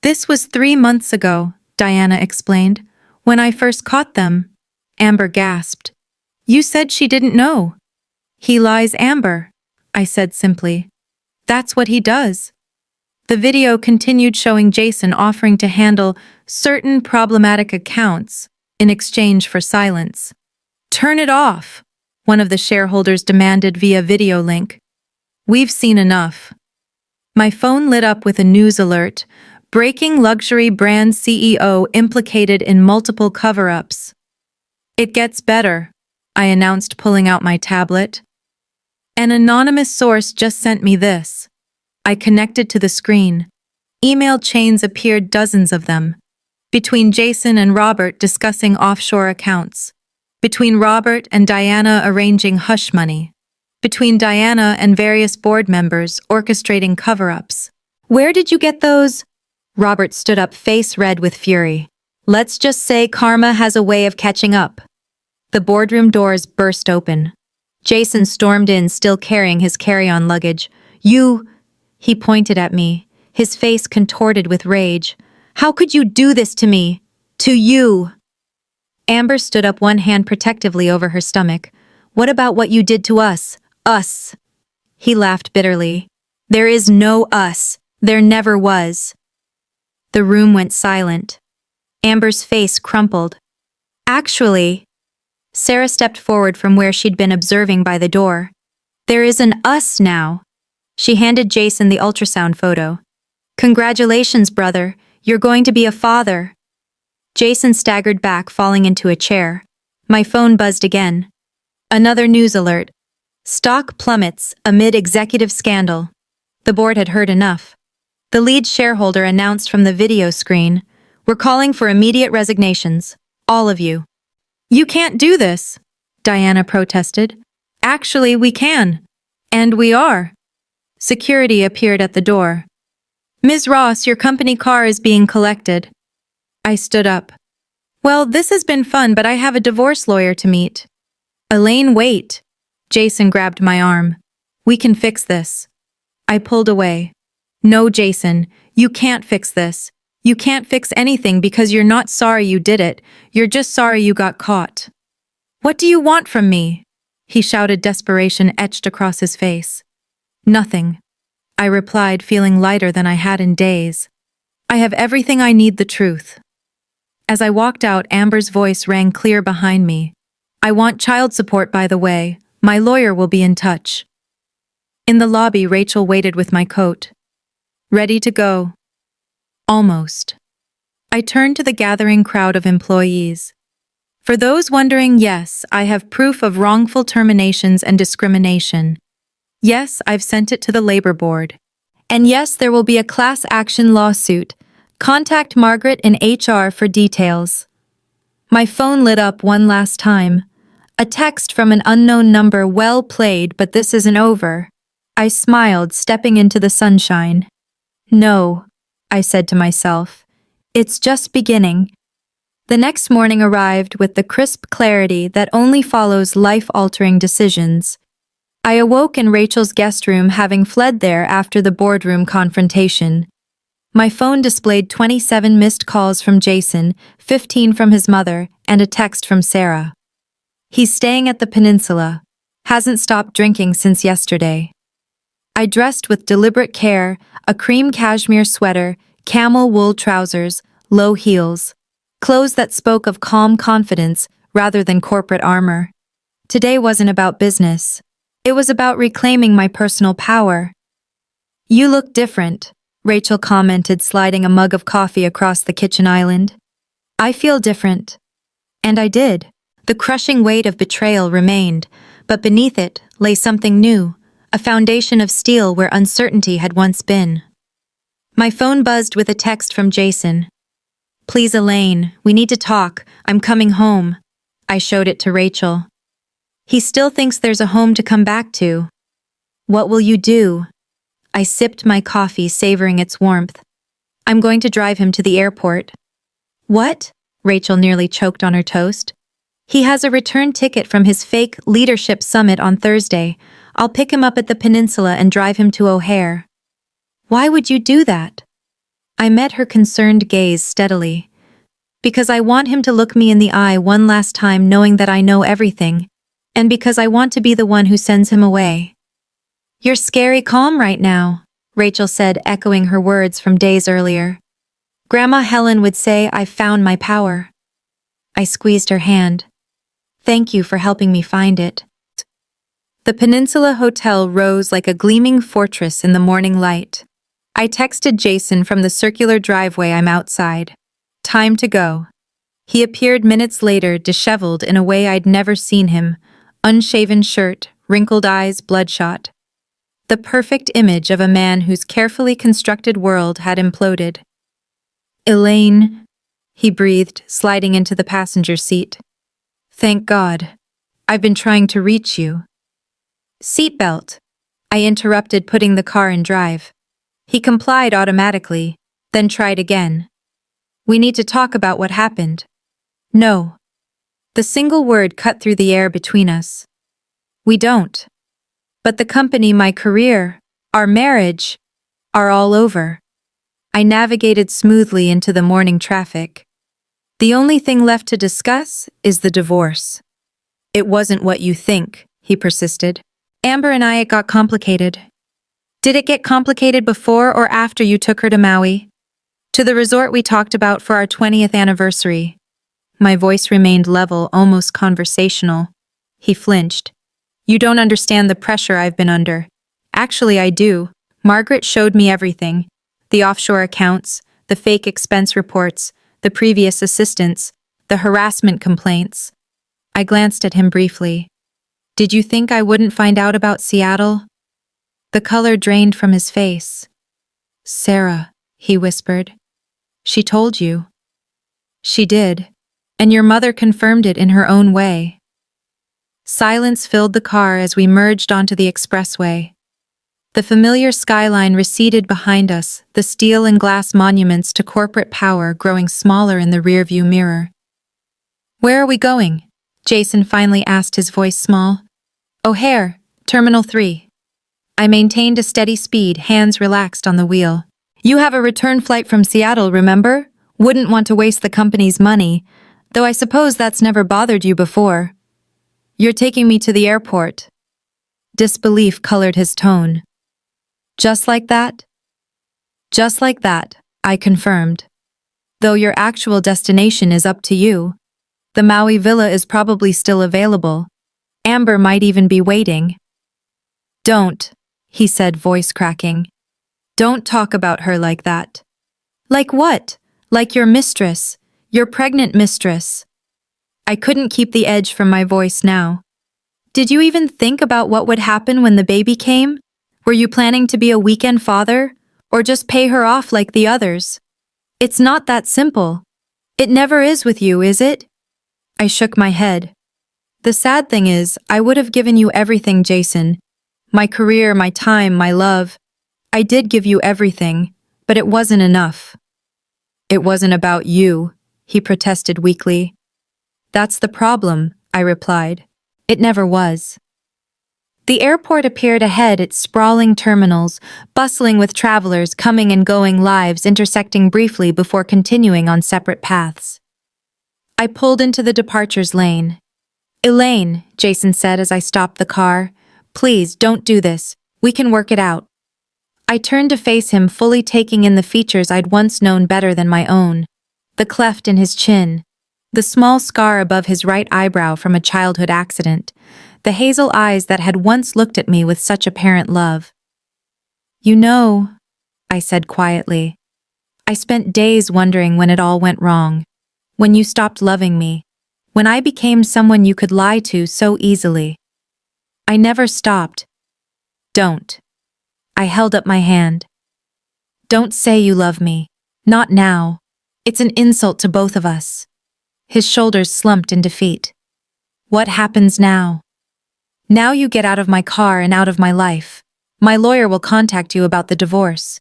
This was 3 months ago, Diana explained, when I first caught them. Amber gasped. You said she didn't know. He lies, Amber, I said simply. That's what he does. The video continued, showing Jason offering to handle certain problematic accounts in exchange for silence. Turn it off, one of the shareholders demanded via video link. We've seen enough. My phone lit up with a news alert. Breaking: luxury brand CEO implicated in multiple cover-ups. It gets better, I announced, pulling out my tablet. An anonymous source just sent me this. I connected to the screen. Email chains appeared, dozens of them. Between Jason and Robert discussing offshore accounts. Between Robert and Diana arranging hush money. Between Diana and various board members orchestrating cover-ups. Where did you get those? Robert stood up, face red with fury. Let's just say karma has a way of catching up. The boardroom doors burst open. Jason stormed in, still carrying his carry-on luggage. You... He pointed at me, his face contorted with rage. How could you do this to me? To you? Amber stood up, one hand protectively over her stomach. What about what you did to us? Us. He laughed bitterly. There is no us. There never was. The room went silent. Amber's face crumpled. Actually, Sarah stepped forward from where she'd been observing by the door. There is an us now. She handed Jason the ultrasound photo. Congratulations, brother. You're going to be a father. Jason staggered back, falling into a chair. My phone buzzed again. Another news alert. Stock plummets amid executive scandal. The board had heard enough. The lead shareholder announced from the video screen, "We're calling for immediate resignations. All of you." You can't do this, Diana protested. Actually, we can. And we are. Security appeared at the door. Ms. Ross, your company car is being collected. I stood up. Well, this has been fun, but I have a divorce lawyer to meet. Elaine, wait. Jason grabbed my arm. We can fix this. I pulled away. No, Jason, you can't fix this. You can't fix anything because you're not sorry you did it. You're just sorry you got caught. What do you want from me? He shouted, desperation etched across his face. Nothing. I replied, feeling lighter than I had in days. I have everything I need, the truth. As I walked out, Amber's voice rang clear behind me. I want child support, by the way. My lawyer will be in touch. In the lobby, Rachel waited with my coat. Ready to go. Almost. I turned to the gathering crowd of employees. For those wondering, yes, I have proof of wrongful terminations and discrimination. Yes, I've sent it to the labor board. And yes, there will be a class action lawsuit. Contact Margaret in HR for details. My phone lit up one last time. A text from an unknown number. Well played, but this isn't over. I smiled, stepping into the sunshine. No, I said to myself. It's just beginning. The next morning arrived with the crisp clarity that only follows life-altering decisions. I awoke in Rachel's guest room, having fled there after the boardroom confrontation. My phone displayed 27 missed calls from Jason, 15 from his mother, and a text from Sarah. He's staying at the peninsula. Hasn't stopped drinking since yesterday. I dressed with deliberate care, a cream cashmere sweater, camel wool trousers, low heels. Clothes that spoke of calm confidence rather than corporate armor. Today wasn't about business. It was about reclaiming my personal power. You look different, Rachel commented, sliding a mug of coffee across the kitchen island. I feel different. And I did. The crushing weight of betrayal remained, but beneath it lay something new, a foundation of steel where uncertainty had once been. My phone buzzed with a text from Jason. Please, Elaine, we need to talk. I'm coming home. I showed it to Rachel. He still thinks there's a home to come back to. What will you do? I sipped my coffee, savoring its warmth. I'm going to drive him to the airport. What? Rachel nearly choked on her toast. He has a return ticket from his fake leadership summit on Thursday. I'll pick him up at the peninsula and drive him to O'Hare. Why would you do that? I met her concerned gaze steadily. Because I want him to look me in the eye one last time, knowing that I know everything. And because I want to be the one who sends him away. You're scary calm right now, Rachel said, echoing her words from days earlier. Grandma Helen would say I've found my power. I squeezed her hand. Thank you for helping me find it. The Peninsula Hotel rose like a gleaming fortress in the morning light. I texted Jason from the circular driveway. I'm outside. Time to go. He appeared minutes later, disheveled in a way I'd never seen him. Unshaven shirt, wrinkled eyes, bloodshot. The perfect image of a man whose carefully constructed world had imploded. "Elaine," he breathed, sliding into the passenger seat. "Thank God. I've been trying to reach you." "Seatbelt," I interrupted, putting the car in drive. He complied automatically, then tried again. "We need to talk about what happened." "No." The single word cut through the air between us. "We don't. But the company, my career, our marriage, are all over." I navigated smoothly into the morning traffic. "The only thing left to discuss is the divorce." "It wasn't what you think," he persisted. "Amber and I, it got complicated." "Did it get complicated before or after you took her to Maui? To the resort we talked about for our 20th anniversary." My voice remained level, almost conversational. He flinched. "You don't understand the pressure I've been under." "Actually, I do. Margaret showed me everything. The offshore accounts, the fake expense reports, the previous assistants, the harassment complaints." I glanced at him briefly. "Did you think I wouldn't find out about Seattle?" The color drained from his face. "Sarah," he whispered. "She told you." "She did. And your mother confirmed it in her own way." Silence filled the car as we merged onto the expressway. The familiar skyline receded behind us, the steel and glass monuments to corporate power growing smaller in the rearview mirror. "Where are we going?" Jason finally asked, his voice small. "O'Hare, Terminal 3. I maintained a steady speed, hands relaxed on the wheel. "You have a return flight from Seattle, remember? Wouldn't want to waste the company's money, though I suppose that's never bothered you before." "You're taking me to the airport." Disbelief colored his tone. "Just like that?" "Just like that," I confirmed. "Though your actual destination is up to you. The Maui villa is probably still available. Amber might even be waiting." "Don't," he said, voice cracking. "Don't talk about her like that." "Like what? Like your mistress, your pregnant mistress." I couldn't keep the edge from my voice now. "Did you even think about what would happen when the baby came? Were you planning to be a weekend father, or just pay her off like the others? It's not that simple. It never is with you, is it?" I shook my head. "The sad thing is, I would have given you everything, Jason. My career, my time, my love. I did give you everything, but it wasn't enough." "It wasn't about you," he protested weakly. "That's the problem," I replied. "It never was." The airport appeared ahead, its sprawling terminals, bustling with travelers coming and going, lives intersecting briefly before continuing on separate paths. I pulled into the departures lane. "Elaine," Jason said as I stopped the car, "please don't do this. We can work it out." I turned to face him, fully taking in the features I'd once known better than my own. The cleft in his chin, the small scar above his right eyebrow from a childhood accident, the hazel eyes that had once looked at me with such apparent love. "You know," I said quietly, "I spent days wondering when it all went wrong. When you stopped loving me. When I became someone you could lie to so easily. I never stopped." "Don't." I held up my hand. "Don't say you love me. Not now. It's an insult to both of us." His shoulders slumped in defeat. "What happens now?" "Now you get out of my car and out of my life. My lawyer will contact you about the divorce.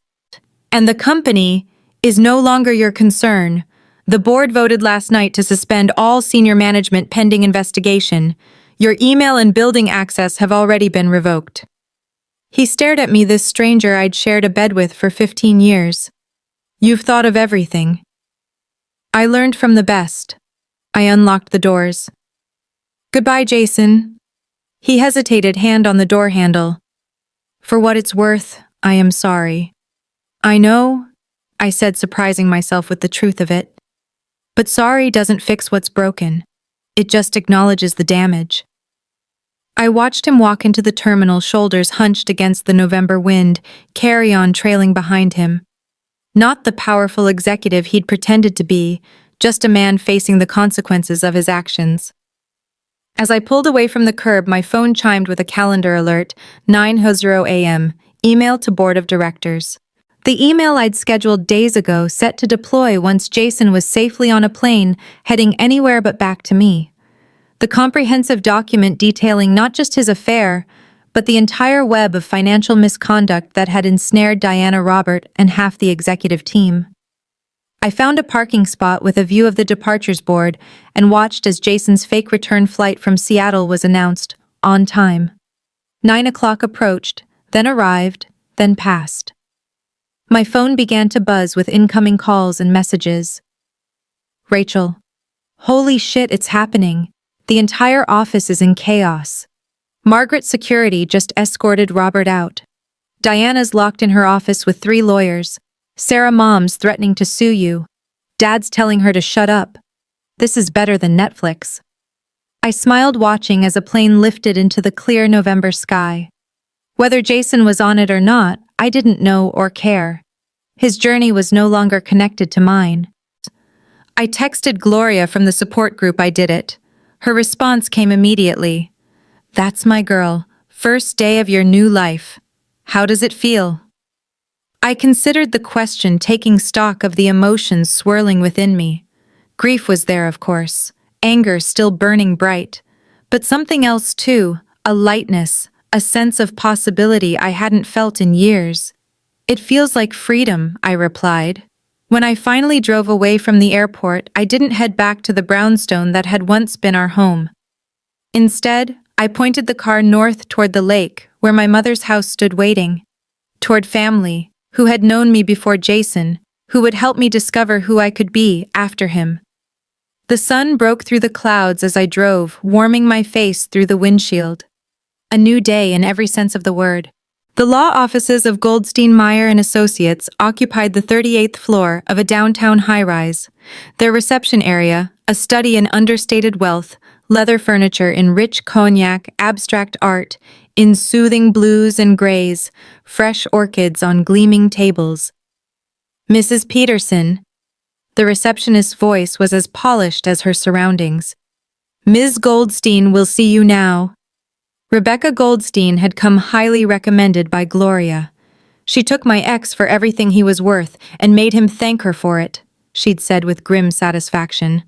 And the company is no longer your concern. The board voted last night to suspend all senior management pending investigation. Your email and building access have already been revoked." He stared at me, this stranger I'd shared a bed with for 15 years. "You've thought of everything." I learned from the best. I unlocked the doors. "Goodbye, Jason." He hesitated, hand on the door handle. "For what it's worth, I am sorry." "I know," I said, surprising myself with the truth of it. "But sorry doesn't fix what's broken. It just acknowledges the damage." I watched him walk into the terminal, shoulders hunched against the November wind, carry-on trailing behind him. Not the powerful executive he'd pretended to be, just a man facing the consequences of his actions. As I pulled away from the curb, my phone chimed with a calendar alert, 9:00 a.m., email to Board of Directors. The email I'd scheduled days ago, set to deploy once Jason was safely on a plane, heading anywhere but back to me. The comprehensive document detailing not just his affair, but the entire web of financial misconduct that had ensnared Diana Robert and half the executive team. I found a parking spot with a view of the departures board and watched as Jason's fake return flight from Seattle was announced, on time. 9 o'clock approached, then arrived, then passed. My phone began to buzz with incoming calls and messages. Rachel. Holy shit, it's happening. The entire office is in chaos. Margaret's security just escorted Robert out. Diana's locked in her office with 3 lawyers. Sarah Mom's threatening to sue you. Dad's telling her to shut up. This is better than Netflix. I smiled watching as a plane lifted into the clear November sky. Whether Jason was on it or not, I didn't know or care. His journey was no longer connected to mine. I texted Gloria from the support group I did it. Her response came immediately. That's my girl. First day of your new life. How does it feel? I considered the question, taking stock of the emotions swirling within me. Grief was there, of course. Anger still burning bright. But something else too, a lightness, a sense of possibility I hadn't felt in years. It feels like freedom, I replied. When I finally drove away from the airport, I didn't head back to the brownstone that had once been our home. Instead, I pointed the car north toward the lake, where my mother's house stood waiting. Toward family, who had known me before Jason, who would help me discover who I could be after him. The sun broke through the clouds as I drove, warming my face through the windshield. A new day in every sense of the word. The law offices of Goldstein Meyer and Associates occupied the 38th floor of a downtown high-rise. Their reception area, a study in understated wealth, leather furniture in rich cognac, abstract art, in soothing blues and grays, fresh orchids on gleaming tables. Mrs. Peterson. The receptionist's voice was as polished as her surroundings. Ms. Goldstein will see you now. Rebecca Goldstein had come highly recommended by Gloria. She took my ex for everything he was worth and made him thank her for it, she'd said with grim satisfaction.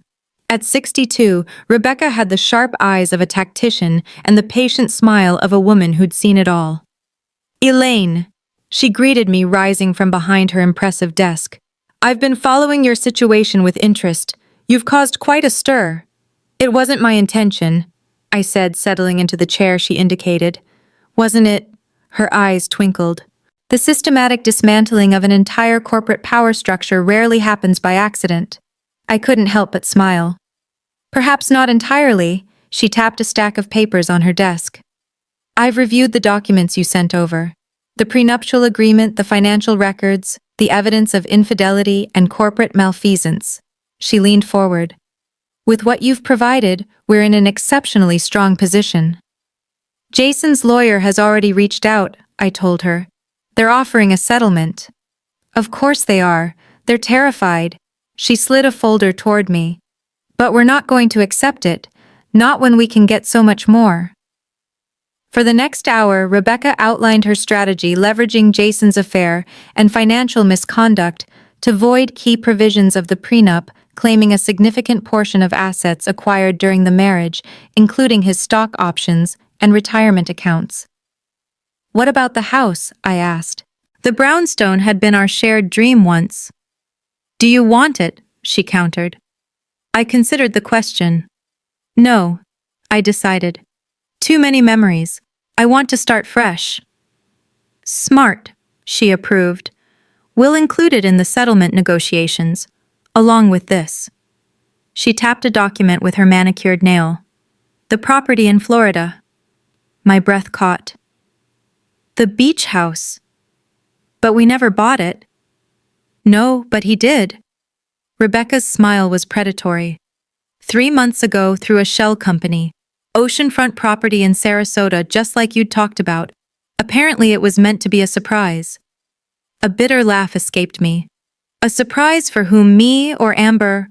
At 62, Rebecca had the sharp eyes of a tactician and the patient smile of a woman who'd seen it all. Elaine, she greeted me, rising from behind her impressive desk. I've been following your situation with interest. You've caused quite a stir. It wasn't my intention, I said, settling into the chair she indicated. Wasn't it? Her eyes twinkled. The systematic dismantling of an entire corporate power structure rarely happens by accident. I couldn't help but smile. Perhaps not entirely, she tapped a stack of papers on her desk. I've reviewed the documents you sent over. The prenuptial agreement, the financial records, the evidence of infidelity and corporate malfeasance. She leaned forward. With what you've provided, we're in an exceptionally strong position. Jason's lawyer has already reached out, I told her. They're offering a settlement. Of course they are. They're terrified. She slid a folder toward me. But we're not going to accept it, not when we can get so much more. For the next hour, Rebecca outlined her strategy, leveraging Jason's affair and financial misconduct to void key provisions of the prenup, claiming a significant portion of assets acquired during the marriage, including his stock options and retirement accounts. What about the house? I asked. The brownstone had been our shared dream once. Do you want it? She countered. I considered the question. No, I decided. Too many memories. I want to start fresh. Smart, she approved. We'll include it in the settlement negotiations, along with this. She tapped a document with her manicured nail. The property in Florida. My breath caught. The beach house. But we never bought it. No, but he did. Rebecca's smile was predatory. 3 months ago, through a shell company, oceanfront property in Sarasota, just like you'd talked about. Apparently it was meant to be a surprise. A bitter laugh escaped me. A surprise for whom, me or Amber?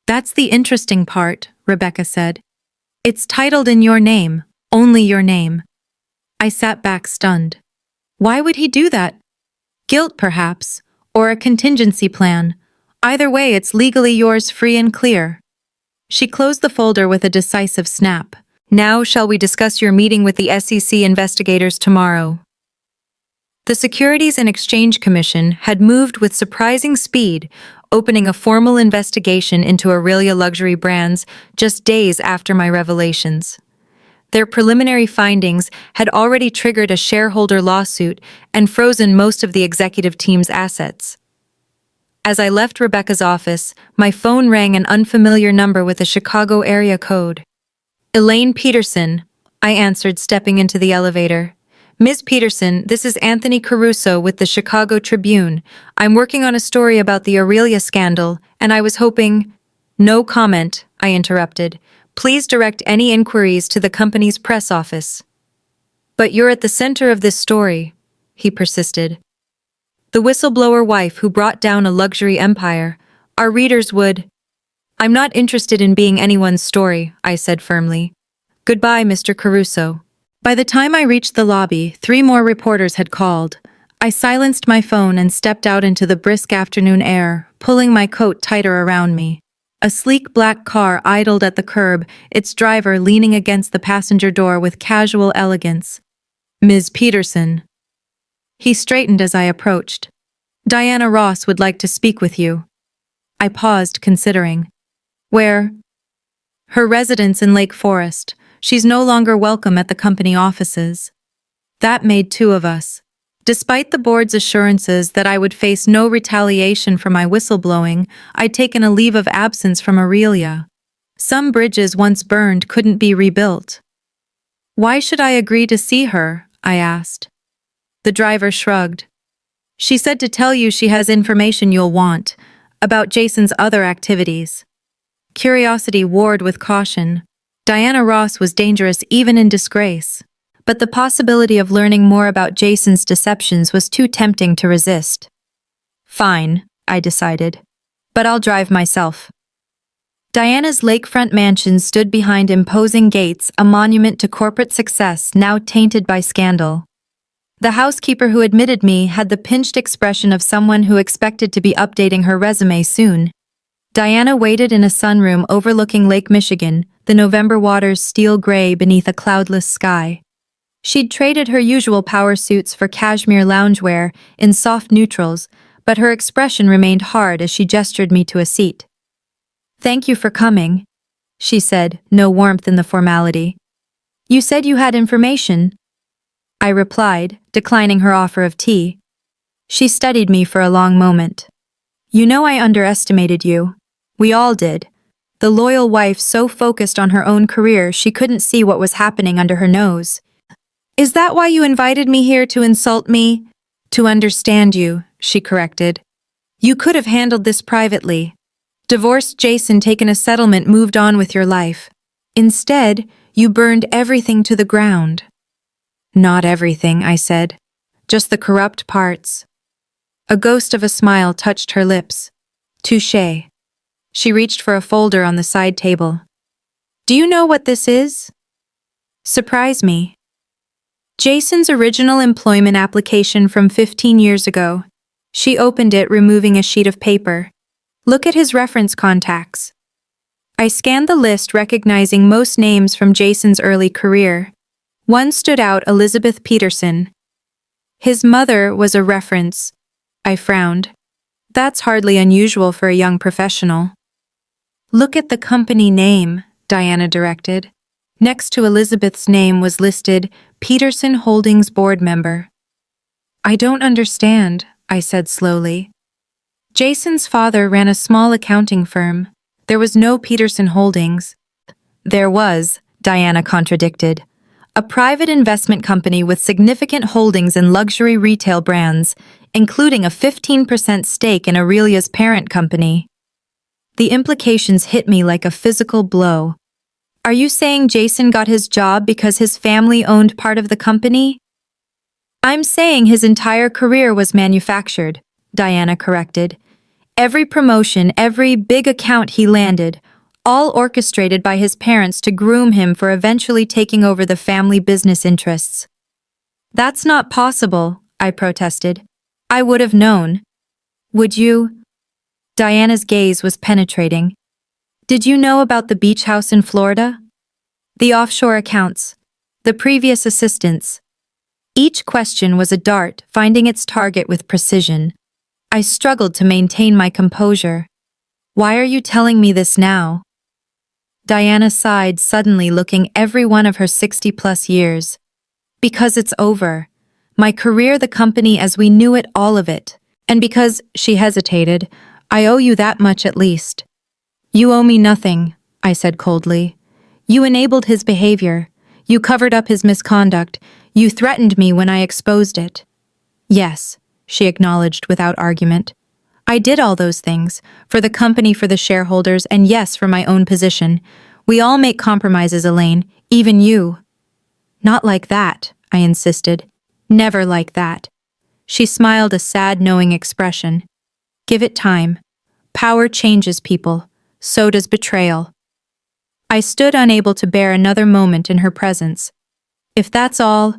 That's the interesting part, Rebecca said. It's titled in your name, only your name. I sat back stunned. Why would he do that? Guilt, perhaps, or a contingency plan. Either way, it's legally yours free and clear. She closed the folder with a decisive snap. Now shall we discuss your meeting with the SEC investigators tomorrow? The Securities and Exchange Commission had moved with surprising speed, opening a formal investigation into Aurelia Luxury Brands just days after my revelations. Their preliminary findings had already triggered a shareholder lawsuit and frozen most of the executive team's assets. As I left Rebecca's office, my phone rang an unfamiliar number with a Chicago area code. Elaine Peterson, I answered, stepping into the elevator. Ms. Peterson, this is Anthony Caruso with the Chicago Tribune. I'm working on a story about the Aurelia scandal, and I was hoping— No comment, I interrupted. Please direct any inquiries to the company's press office. But you're at the center of this story, he persisted. The whistleblower wife who brought down a luxury empire. Our readers would— I'm not interested in being anyone's story, I said firmly. Goodbye, Mr. Caruso. By the time I reached the lobby, 3 more reporters had called. I silenced my phone and stepped out into the brisk afternoon air, pulling my coat tighter around me. A sleek black car idled at the curb, its driver leaning against the passenger door with casual elegance. Ms. Peterson. He straightened as I approached. Diana Ross would like to speak with you. I paused, considering. Where? Her residence in Lake Forest. She's no longer welcome at the company offices. That made 2 of us. Despite the board's assurances that I would face no retaliation for my whistleblowing, I'd taken a leave of absence from Aurelia. Some bridges once burned couldn't be rebuilt. Why should I agree to see her? I asked. The driver shrugged. She said to tell you she has information you'll want, about Jason's other activities. Curiosity warred with caution. Diana Ross was dangerous even in disgrace. But the possibility of learning more about Jason's deceptions was too tempting to resist. Fine, I decided. But I'll drive myself. Diana's lakefront mansion stood behind imposing gates, a monument to corporate success now tainted by scandal. The housekeeper who admitted me had the pinched expression of someone who expected to be updating her resume soon. Diana waited in a sunroom overlooking Lake Michigan, the November waters steel gray beneath a cloudless sky. She'd traded her usual power suits for cashmere loungewear in soft neutrals, but her expression remained hard as she gestured me to a seat. Thank you for coming, she said, no warmth in the formality. You said you had information. I replied, declining her offer of tea. She studied me for a long moment. You know I underestimated you. We all did. The loyal wife so focused on her own career she couldn't see what was happening under her nose. Is that why you invited me here, to insult me? To understand you, she corrected. You could have handled this privately. Divorced Jason, taken a settlement, moved on with your life. Instead, you burned everything to the ground. Not everything, I said. Just the corrupt parts. A ghost of a smile touched her lips. Touché. She reached for a folder on the side table. Do you know what this is? Surprise me. Jason's original employment application from 15 years ago. She opened it, removing a sheet of paper. Look at his reference contacts. I scanned the list, recognizing most names from Jason's early career. One stood out, Elizabeth Peterson. His mother was a reference. I frowned. That's hardly unusual for a young professional. Look at the company name, Diana directed. Next to Elizabeth's name was listed Peterson Holdings board member. I don't understand, I said slowly. Jason's father ran a small accounting firm. There was no Peterson Holdings. There was, Diana contradicted. A private investment company with significant holdings in luxury retail brands, including a 15% stake in Aurelia's parent company. The implications hit me like a physical blow. Are you saying Jason got his job because his family owned part of the company? I'm saying his entire career was manufactured, Diana corrected. Every promotion, every big account he landed, all orchestrated by his parents to groom him for eventually taking over the family business interests. That's not possible, I protested. I would have known. Would you? Diana's gaze was penetrating. Did you know about the beach house in Florida? The offshore accounts. The previous assistants. Each question was a dart, finding its target with precision. I struggled to maintain my composure. Why are you telling me this now? Diana sighed, suddenly looking every one of her 60-plus years. Because it's over. My career, the company as we knew it, all of it. And because, she hesitated, I owe you that much at least. You owe me nothing, I said coldly. You enabled his behavior. You covered up his misconduct. You threatened me when I exposed it. Yes, she acknowledged without argument. I did all those things, for the company, for the shareholders, and yes, for my own position. We all make compromises, Elaine, even you. Not like that, I insisted. Never like that. She smiled, a sad, knowing expression. Give it time. Power changes people. So does betrayal. I stood unable to bear another moment in her presence. If that's all,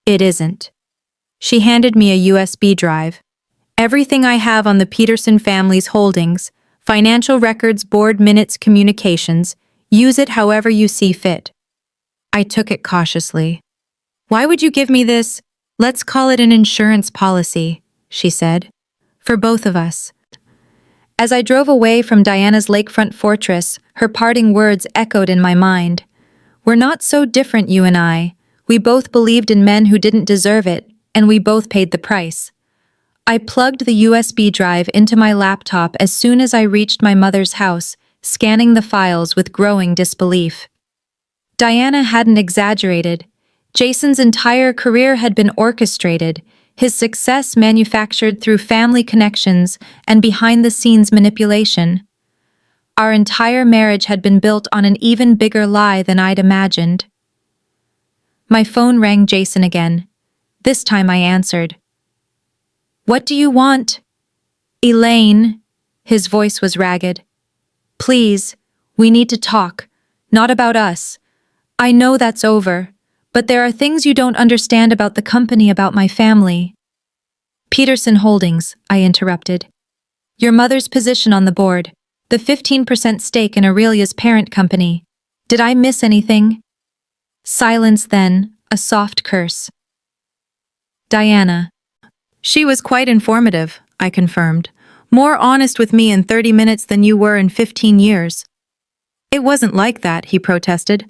it isn't. She handed me a USB drive. Everything I have on the Peterson family's holdings, financial records, board minutes, communications, use it however you see fit. I took it cautiously. Why would you give me this? Let's call it an insurance policy, she said. For both of us. As I drove away from Diana's lakefront fortress, her parting words echoed in my mind. We're not so different, you and I. We both believed in men who didn't deserve it, and we both paid the price. I plugged the USB drive into my laptop as soon as I reached my mother's house, scanning the files with growing disbelief. Diana hadn't exaggerated. Jason's entire career had been orchestrated, his success manufactured through family connections and behind-the-scenes manipulation. Our entire marriage had been built on an even bigger lie than I'd imagined. My phone rang. Jason again. This time I answered. What do you want? Elaine. His voice was ragged. Please, we need to talk. Not about us. I know that's over. But there are things you don't understand about the company, about my family. Peterson Holdings, I interrupted. Your mother's position on the board, the 15% stake in Aurelia's parent company. Did I miss anything? Silence, then, a soft curse. Diana. She was quite informative, I confirmed. More honest with me in 30 minutes than you were in 15 years. It wasn't like that, he protested.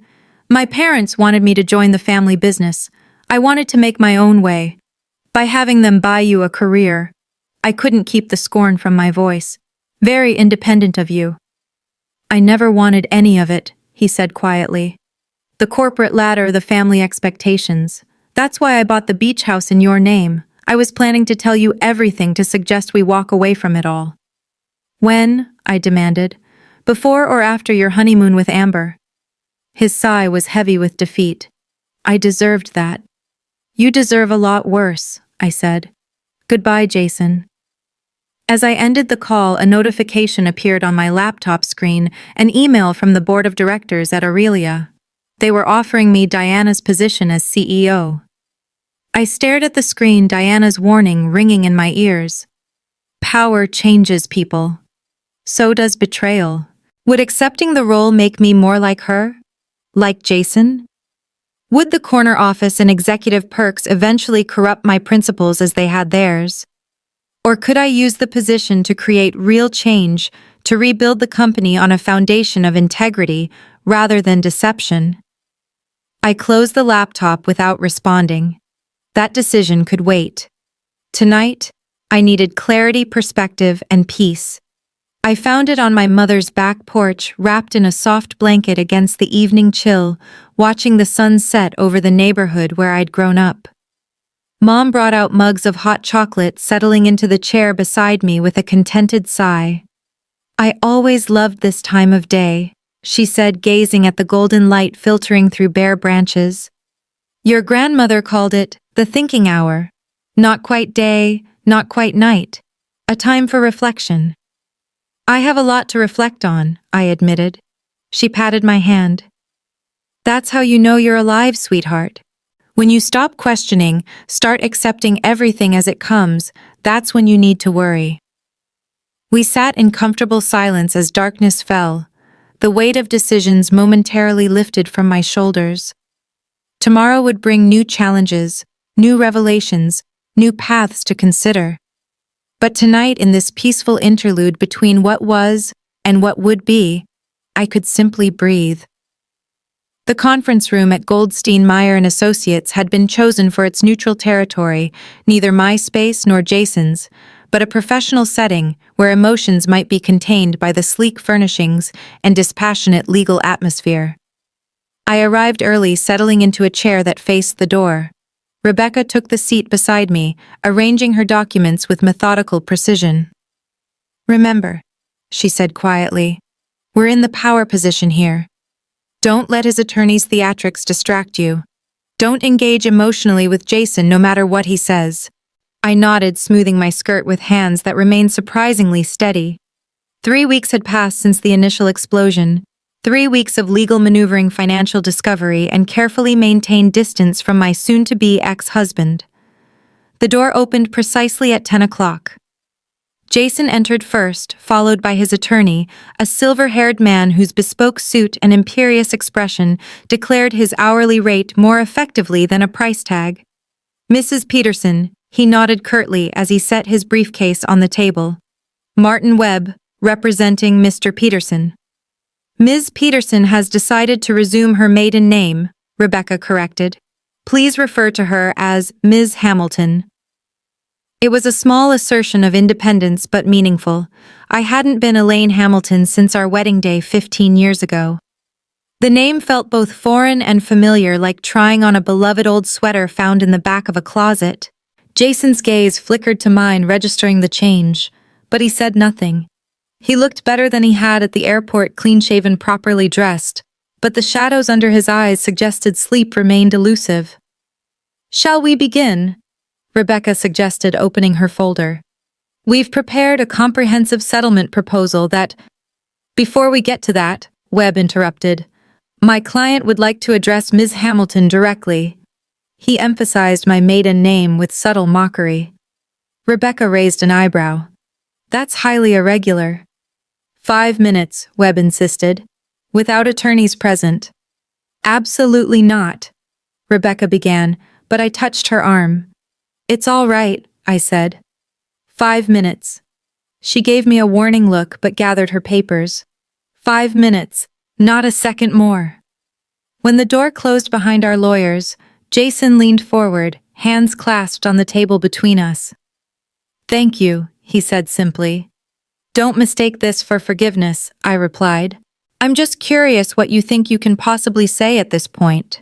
My parents wanted me to join the family business. I wanted to make my own way. By having them buy you a career. I couldn't keep the scorn from my voice. Very independent of you. I never wanted any of it, he said quietly. The corporate ladder, the family expectations. That's why I bought the beach house in your name. I was planning to tell you everything to suggest we walk away from it all. When? I demanded. Before or after your honeymoon with Amber? His sigh was heavy with defeat. I deserved that. You deserve a lot worse, I said. Goodbye, Jason. As I ended the call, a notification appeared on my laptop screen, an email from the board of directors at Aurelia. They were offering me Diana's position as CEO. I stared at the screen, Diana's warning ringing in my ears. Power changes people. So does betrayal. Would accepting the role make me more like her? Like Jason? Would the corner office and executive perks eventually corrupt my principles as they had theirs? Or could I use the position to create real change, to rebuild the company on a foundation of integrity rather than deception? I closed the laptop without responding. That decision could wait. Tonight, I needed clarity, perspective, and peace. I found it on my mother's back porch, wrapped in a soft blanket against the evening chill, watching the sun set over the neighborhood where I'd grown up. Mom brought out mugs of hot chocolate, settling into the chair beside me with a contented sigh. I always loved this time of day, she said, gazing at the golden light filtering through bare branches. Your grandmother called it the thinking hour. Not quite day, not quite night. A time for reflection. I have a lot to reflect on, I admitted. She patted my hand. That's how you know you're alive, sweetheart. When you stop questioning, start accepting everything as it comes, that's when you need to worry. We sat in comfortable silence as darkness fell. The weight of decisions momentarily lifted from my shoulders. Tomorrow would bring new challenges, new revelations, new paths to consider. But tonight, in this peaceful interlude between what was and what would be, I could simply breathe. The conference room at Goldstein Meyer and Associates had been chosen for its neutral territory, neither my space nor Jason's, but a professional setting where emotions might be contained by the sleek furnishings and dispassionate legal atmosphere. I arrived early, settling into a chair that faced the door. Rebecca took the seat beside me, arranging her documents with methodical precision. "Remember," she said quietly, "we're in the power position here. Don't let his attorney's theatrics distract you. Don't engage emotionally with Jason no matter what he says." I nodded, smoothing my skirt with hands that remained surprisingly steady. 3 weeks had passed since the initial explosion. 3 weeks of legal maneuvering, financial discovery, and carefully maintained distance from my soon-to-be ex-husband. The door opened precisely at 10 o'clock. Jason entered first, followed by his attorney, a silver-haired man whose bespoke suit and imperious expression declared his hourly rate more effectively than a price tag. "Mrs. Peterson," he nodded curtly as he set his briefcase on the table. "Martin Webb, representing Mr. Peterson." "Ms. Peterson has decided to resume her maiden name," Rebecca corrected. "Please refer to her as Ms. Hamilton." It was a small assertion of independence but meaningful. I hadn't been Elaine Hamilton since our wedding day 15 years ago. The name felt both foreign and familiar, like trying on a beloved old sweater found in the back of a closet. Jason's gaze flickered to mine, registering the change, but he said nothing. He looked better than he had at the airport, clean-shaven, properly dressed, but the shadows under his eyes suggested sleep remained elusive. "Shall we begin?" Rebecca suggested, opening her folder. "We've prepared a comprehensive settlement proposal that—" "Before we get to that," Webb interrupted, "my client would like to address Ms. Hamilton directly." He emphasized my maiden name with subtle mockery. Rebecca raised an eyebrow. "That's highly irregular." 5 minutes, Webb insisted. "Without attorneys present." "Absolutely not," Rebecca began, but I touched her arm. "It's all right," I said. 5 minutes. She gave me a warning look but gathered her papers. 5 minutes, not a second more. When the door closed behind our lawyers, Jason leaned forward, hands clasped on the table between us. "Thank you," he said simply. "Don't mistake this for forgiveness," I replied. "I'm just curious what you think you can possibly say at this point."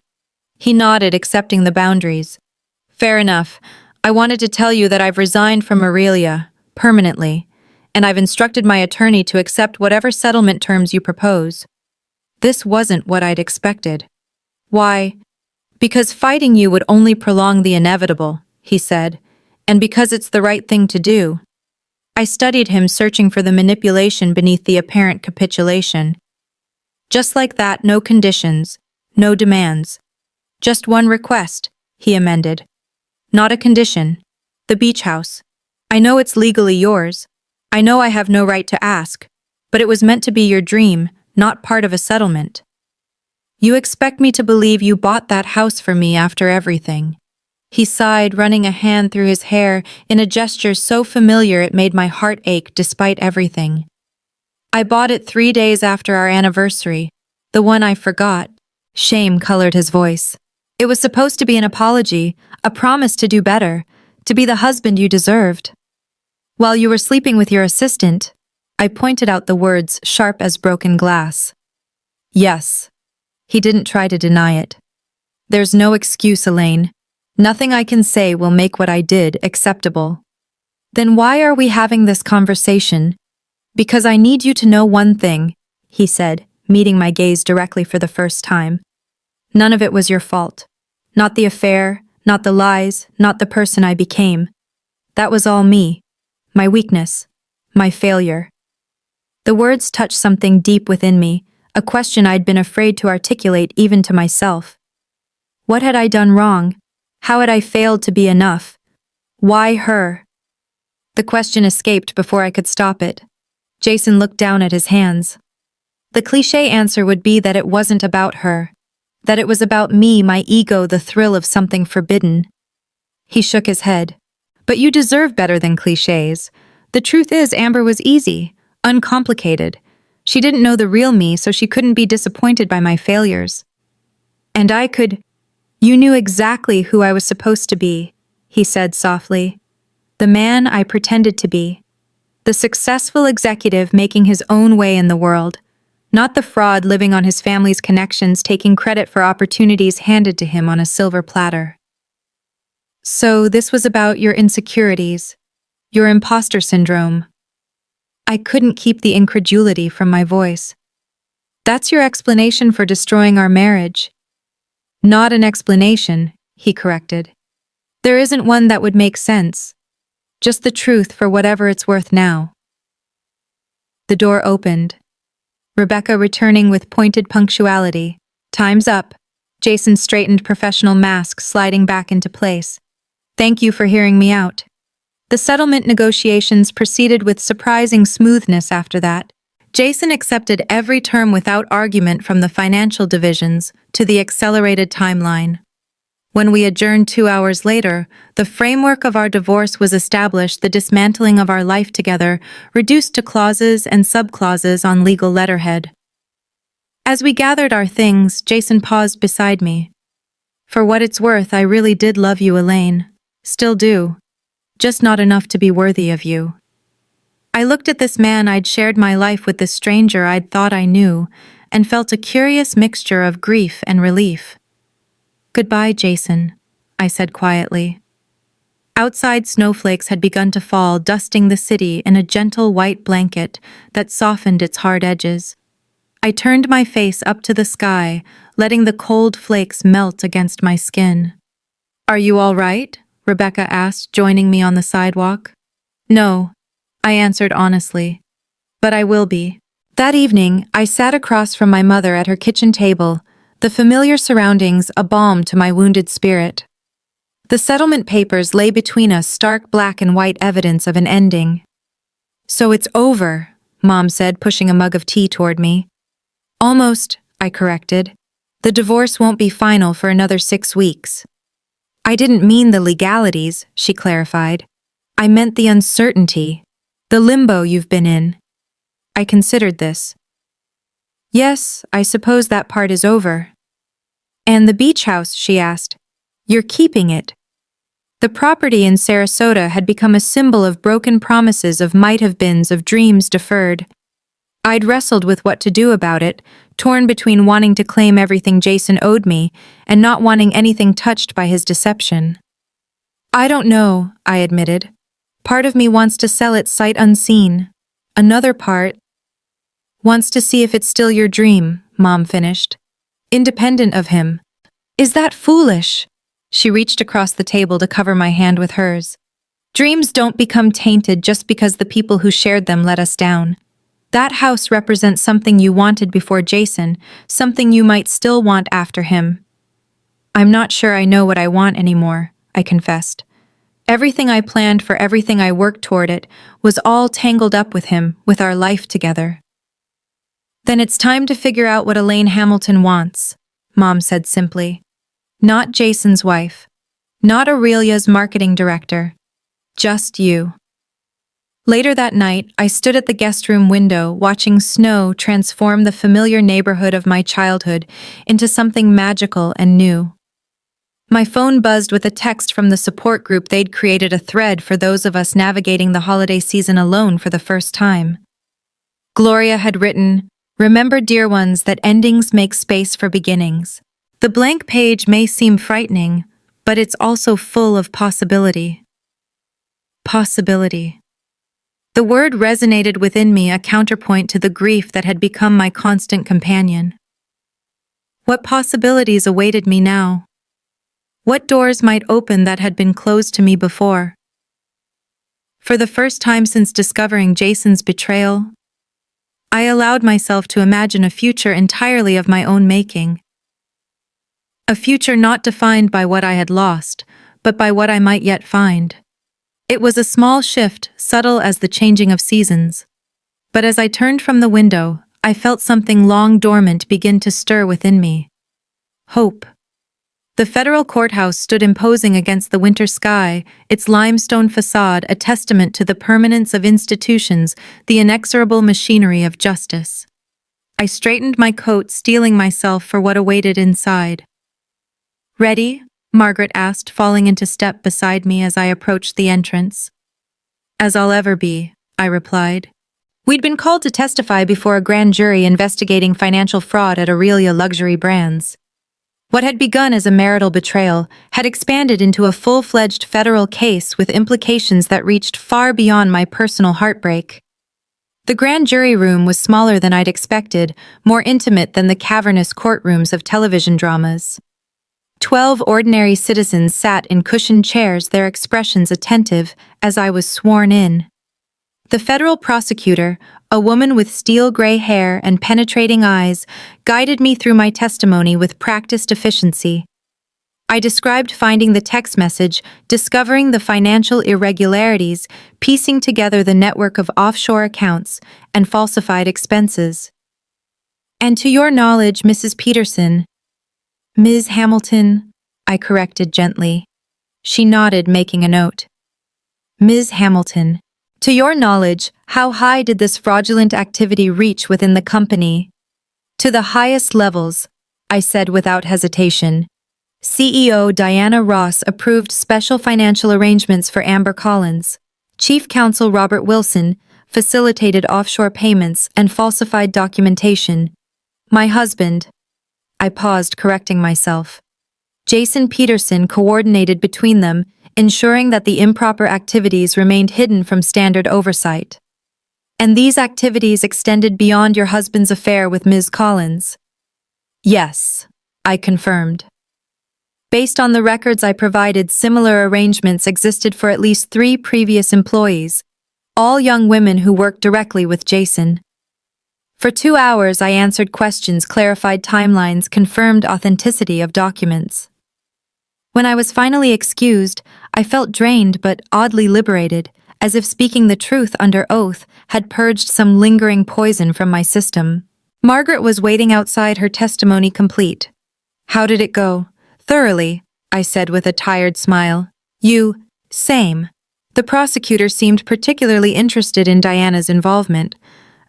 He nodded, accepting the boundaries. "Fair enough. I wanted to tell you that I've resigned from Aurelia, permanently, and I've instructed my attorney to accept whatever settlement terms you propose." This wasn't what I'd expected. "Why?" "Because fighting you would only prolong the inevitable," he said, "and because it's the right thing to do." I studied him, searching for the manipulation beneath the apparent capitulation. "Just like that, no conditions, no demands. Just one request," he amended. "Not a condition. The beach house. I know it's legally yours. I know I have no right to ask, but it was meant to be your dream, not part of a settlement. You expect me to believe you bought that house for me after everything." He sighed, running a hand through his hair in a gesture so familiar it made my heart ache despite everything. "I bought it 3 days after our anniversary, the one I forgot." Shame colored his voice. "It was supposed to be an apology, a promise to do better, to be the husband you deserved. While you were sleeping with your assistant," I pointed out the words sharp as broken glass. "Yes." He didn't try to deny it. "There's no excuse, Elaine. Nothing I can say will make what I did acceptable." "Then why are we having this conversation?" "Because I need you to know one thing," he said, meeting my gaze directly for the first time. "None of it was your fault. Not the affair, not the lies, not the person I became. That was all me. My weakness. My failure." The words touched something deep within me, a question I'd been afraid to articulate even to myself. What had I done wrong? How had I failed to be enough? Why her? The question escaped before I could stop it. Jason looked down at his hands. The cliché answer would be that it wasn't about her, that it was about me, my ego, the thrill of something forbidden. He shook his head. But you deserve better than clichés. The truth is, Amber was easy, uncomplicated. She didn't know the real me, so she couldn't be disappointed by my failures. And I could. You knew exactly who I was supposed to be, he said softly. The man I pretended to be. The successful executive making his own way in the world. Not the fraud living on his family's connections, taking credit for opportunities handed to him on a silver platter. So this was about your insecurities, your imposter syndrome. I couldn't keep the incredulity from my voice. That's your explanation for destroying our marriage. Not an explanation, he corrected. There isn't one that would make sense. Just the truth for whatever it's worth now. The door opened. Rebecca returning with pointed punctuality. Time's up. Jason straightened professional mask sliding back into place. Thank you for hearing me out. The settlement negotiations proceeded with surprising smoothness after that. Jason accepted every term without argument, from the financial divisions to the accelerated timeline. When we adjourned 2 hours later, the framework of our divorce was established, the dismantling of our life together, reduced to clauses and subclauses on legal letterhead. As we gathered our things, Jason paused beside me. For what it's worth, I really did love you, Elaine. Still do. Just not enough to be worthy of you. I looked at this man I'd shared my life with, this stranger I'd thought I knew, and felt a curious mixture of grief and relief. Goodbye, Jason, I said quietly. Outside, snowflakes had begun to fall, dusting the city in a gentle white blanket that softened its hard edges. I turned my face up to the sky, letting the cold flakes melt against my skin. Are you all right? Rebecca asked, joining me on the sidewalk. No, I answered honestly. But I will be. That evening, I sat across from my mother at her kitchen table, the familiar surroundings a balm to my wounded spirit. The settlement papers lay between us, stark black and white evidence of an ending. So it's over, Mom said, pushing a mug of tea toward me. Almost, I corrected. The divorce won't be final for another 6 weeks. I didn't mean the legalities, she clarified. I meant the uncertainty, the limbo you've been in. I considered this. Yes, I suppose that part is over. And the beach house, she asked. You're keeping it. The property in Sarasota had become a symbol of broken promises, of might-have-beens, of dreams deferred. I'd wrestled with what to do about it, torn between wanting to claim everything Jason owed me and not wanting anything touched by his deception. I don't know, I admitted. Part of me wants to sell it sight unseen. Another part wants to see if it's still your dream, Mom finished. Independent of him. Is that foolish? She reached across the table to cover my hand with hers. Dreams don't become tainted just because the people who shared them let us down. That house represents something you wanted before Jason, something you might still want after him. I'm not sure I know what I want anymore, I confessed. Everything I planned for, everything I worked toward it, was all tangled up with him, with our life together. Then it's time to figure out what Elaine Hamilton wants, Mom said simply. Not Jason's wife. Not Aurelia's marketing director. Just you. Later that night, I stood at the guest room window, watching snow transform the familiar neighborhood of my childhood into something magical and new. My phone buzzed with a text from the support group. They'd created a thread for those of us navigating the holiday season alone for the first time. Gloria had written, "Remember, dear ones, that endings make space for beginnings. The blank page may seem frightening, but it's also full of possibility." Possibility. The word resonated within me, a counterpoint to the grief that had become my constant companion. What possibilities awaited me now? What doors might open that had been closed to me before? For the first time since discovering Jason's betrayal, I allowed myself to imagine a future entirely of my own making. A future not defined by what I had lost, but by what I might yet find. It was a small shift, subtle as the changing of seasons. But as I turned from the window, I felt something long dormant begin to stir within me. Hope. The federal courthouse stood imposing against the winter sky, its limestone facade a testament to the permanence of institutions, the inexorable machinery of justice. I straightened my coat, steeling myself for what awaited inside. "Ready?" Margaret asked, falling into step beside me as I approached the entrance. "As I'll ever be," I replied. We'd been called to testify before a grand jury investigating financial fraud at Aurelia Luxury Brands. What had begun as a marital betrayal had expanded into a full-fledged federal case with implications that reached far beyond my personal heartbreak. The grand jury room was smaller than I'd expected, more intimate than the cavernous courtrooms of television dramas. 12 ordinary citizens sat in cushioned chairs, their expressions attentive, as I was sworn in. The federal prosecutor, a woman with steel-gray hair and penetrating eyes, guided me through my testimony with practiced efficiency. I described finding the text message, discovering the financial irregularities, piecing together the network of offshore accounts and falsified expenses. "And to your knowledge, Mrs. Peterson—" "Ms. Hamilton," I corrected gently. She nodded, making a note. "Ms. Hamilton. To your knowledge, how high did this fraudulent activity reach within the company?" "To the highest levels," I said without hesitation. CEO Diana Ross approved special financial arrangements for Amber Collins. Chief Counsel Robert Wilson facilitated offshore payments and falsified documentation. My husband— I paused, correcting myself. Jason Peterson coordinated between them, ensuring that the improper activities remained hidden from standard oversight. "And these activities extended beyond your husband's affair with Ms. Collins?" "Yes," I confirmed. Based on the records I provided, similar arrangements existed for at least 3 previous employees, all young women who worked directly with Jason. For 2 hours I answered questions, clarified timelines, confirmed authenticity of documents. When I was finally excused, I felt drained but oddly liberated, as if speaking the truth under oath had purged some lingering poison from my system. Margaret was waiting outside, her testimony complete. "How did it go?" "Thoroughly," I said with a tired smile. Same. The prosecutor seemed particularly interested in Diana's involvement.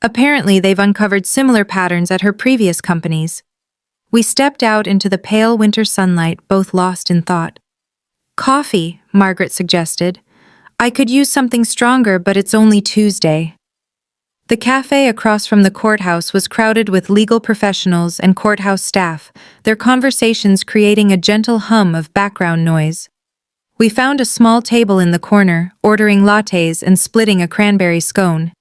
Apparently, they've uncovered similar patterns at her previous companies. We stepped out into the pale winter sunlight, both lost in thought. "Coffee," Margaret suggested. "I could use something stronger, but it's only Tuesday." The cafe across from the courthouse was crowded with legal professionals and courthouse staff, their conversations creating a gentle hum of background noise. We found a small table in the corner, ordering lattes and splitting a cranberry scone.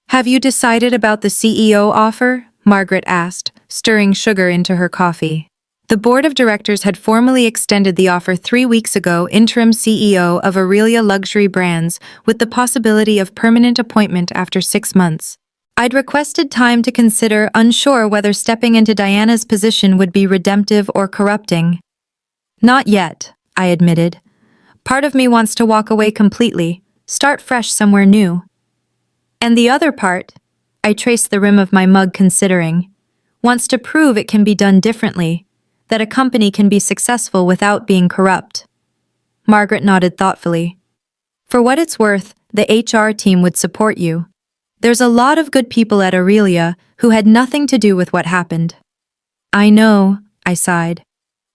"Have you decided about the CEO offer?" Margaret asked, stirring sugar into her coffee. The board of directors had formally extended the offer 3 weeks ago, interim CEO of Aurelia Luxury Brands, with the possibility of permanent appointment after 6 months. I'd requested time to consider, unsure whether stepping into Diana's position would be redemptive or corrupting. "Not yet," I admitted. "Part of me wants to walk away completely, start fresh somewhere new. And the other part," I traced the rim of my mug considering, "wants to prove it can be done differently, that a company can be successful without being corrupt." Margaret nodded thoughtfully. "For what it's worth, the HR team would support you. There's a lot of good people at Aurelia who had nothing to do with what happened." "I know," I sighed.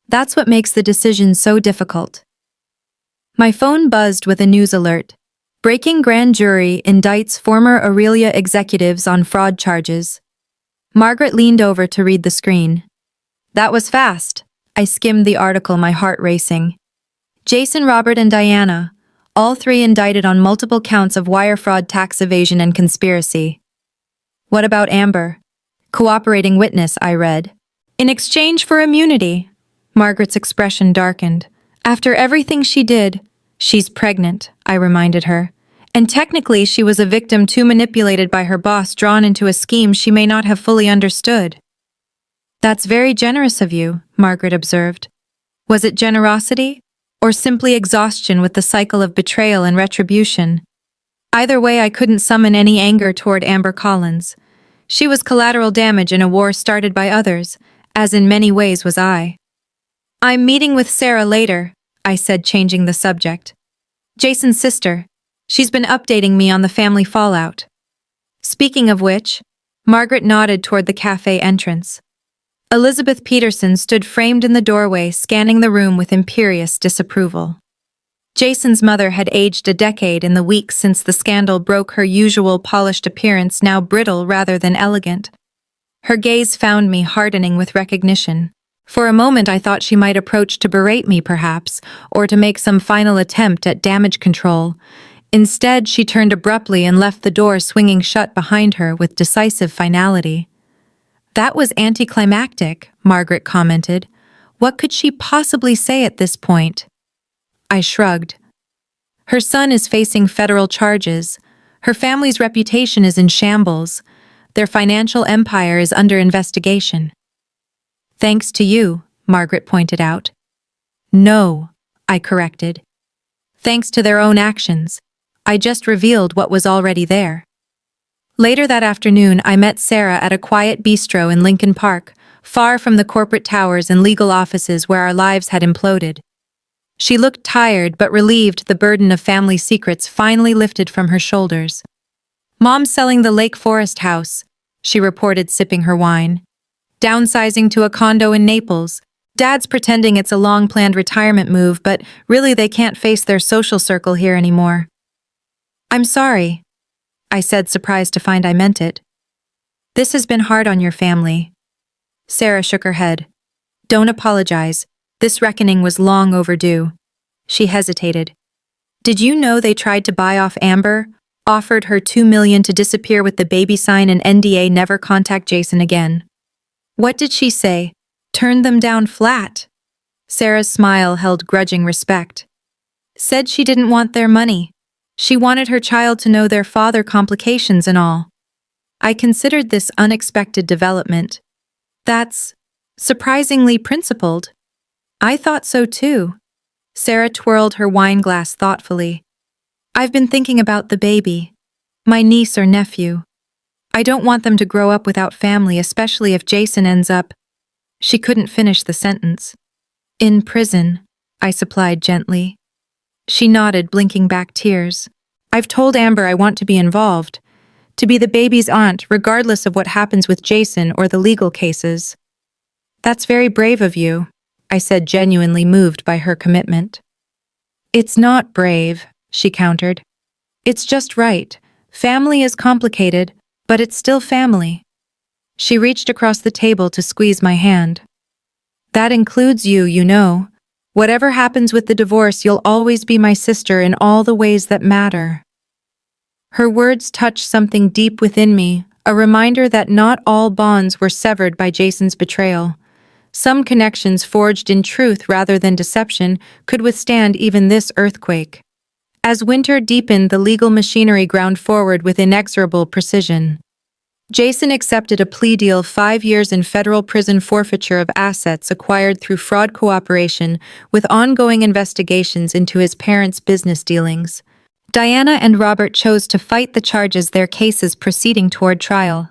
"That's what makes the decision so difficult." My phone buzzed with a news alert. Breaking grand jury indicts former Aurelia executives on fraud charges. Margaret leaned over to read the screen. "That was fast." I skimmed the article, my heart racing. Jason, Robert, and Diana, all 3 indicted on multiple counts of wire fraud, tax evasion, and conspiracy. "What about Amber?" "Cooperating witness," I read. "In exchange for immunity." Margaret's expression darkened. "After everything she did—" "She's pregnant," I reminded her. And technically, she was a victim too manipulated by her boss, drawn into a scheme she may not have fully understood. That's very generous of you, Margaret observed. Was it generosity, or simply exhaustion with the cycle of betrayal and retribution? Either way, I couldn't summon any anger toward Amber Collins. She was collateral damage in a war started by others, as in many ways was I. I'm meeting with Sarah later, I said, changing the subject. Jason's sister. She's been updating me on the family fallout. Speaking of which, Margaret nodded toward the cafe entrance. Elizabeth Peterson stood framed in the doorway, scanning the room with imperious disapproval. Jason's mother had aged a decade in the weeks since the scandal broke her usual polished appearance, now brittle rather than elegant. Her gaze found me, hardening with recognition. For a moment I thought she might approach to berate me, perhaps, or to make some final attempt at damage control. Instead, she turned abruptly and left the door swinging shut behind her with decisive finality. That was anticlimactic, Margaret commented. What could she possibly say at this point? I shrugged. Her son is facing federal charges. Her family's reputation is in shambles. Their financial empire is under investigation. Thanks to you, Margaret pointed out. No, I corrected. Thanks to their own actions. I just revealed what was already there. Later that afternoon, I met Sarah at a quiet bistro in Lincoln Park, far from the corporate towers and legal offices where our lives had imploded. She looked tired but relieved, the burden of family secrets finally lifted from her shoulders. Mom's selling the Lake Forest house, she reported, sipping her wine. Downsizing to a condo in Naples. Dad's pretending it's a long-planned retirement move, but really they can't face their social circle here anymore. I'm sorry, I said, surprised to find I meant it. This has been hard on your family. Sarah shook her head. Don't apologize. This reckoning was long overdue. She hesitated. Did you know they tried to buy off Amber, offered her $2 million to disappear with the baby sign and NDA, never contact Jason again? What did she say? Turned them down flat. Sarah's smile held grudging respect. Said she didn't want their money. She wanted her child to know their father, complications and all. I considered this unexpected development. That's surprisingly principled. I thought so too. Sarah twirled her wine glass thoughtfully. I've been thinking about the baby, my niece or nephew. I don't want them to grow up without family, especially if Jason ends up. She couldn't finish the sentence. In prison, I supplied gently. She nodded, blinking back tears. I've told Amber I want to be involved, to be the baby's aunt, regardless of what happens with Jason or the legal cases. That's very brave of you, I said, genuinely moved by her commitment. It's not brave, she countered. It's just right. Family is complicated, but it's still family. She reached across the table to squeeze my hand. That includes you, you know. Whatever happens with the divorce, you'll always be my sister in all the ways that matter. Her words touched something deep within me, a reminder that not all bonds were severed by Jason's betrayal. Some connections forged in truth rather than deception could withstand even this earthquake. As winter deepened, the legal machinery ground forward with inexorable precision. Jason accepted a plea deal, 5 years in federal prison, forfeiture of assets acquired through fraud, cooperation with ongoing investigations into his parents' business dealings. Diana and Robert chose to fight the charges, their cases proceeding toward trial.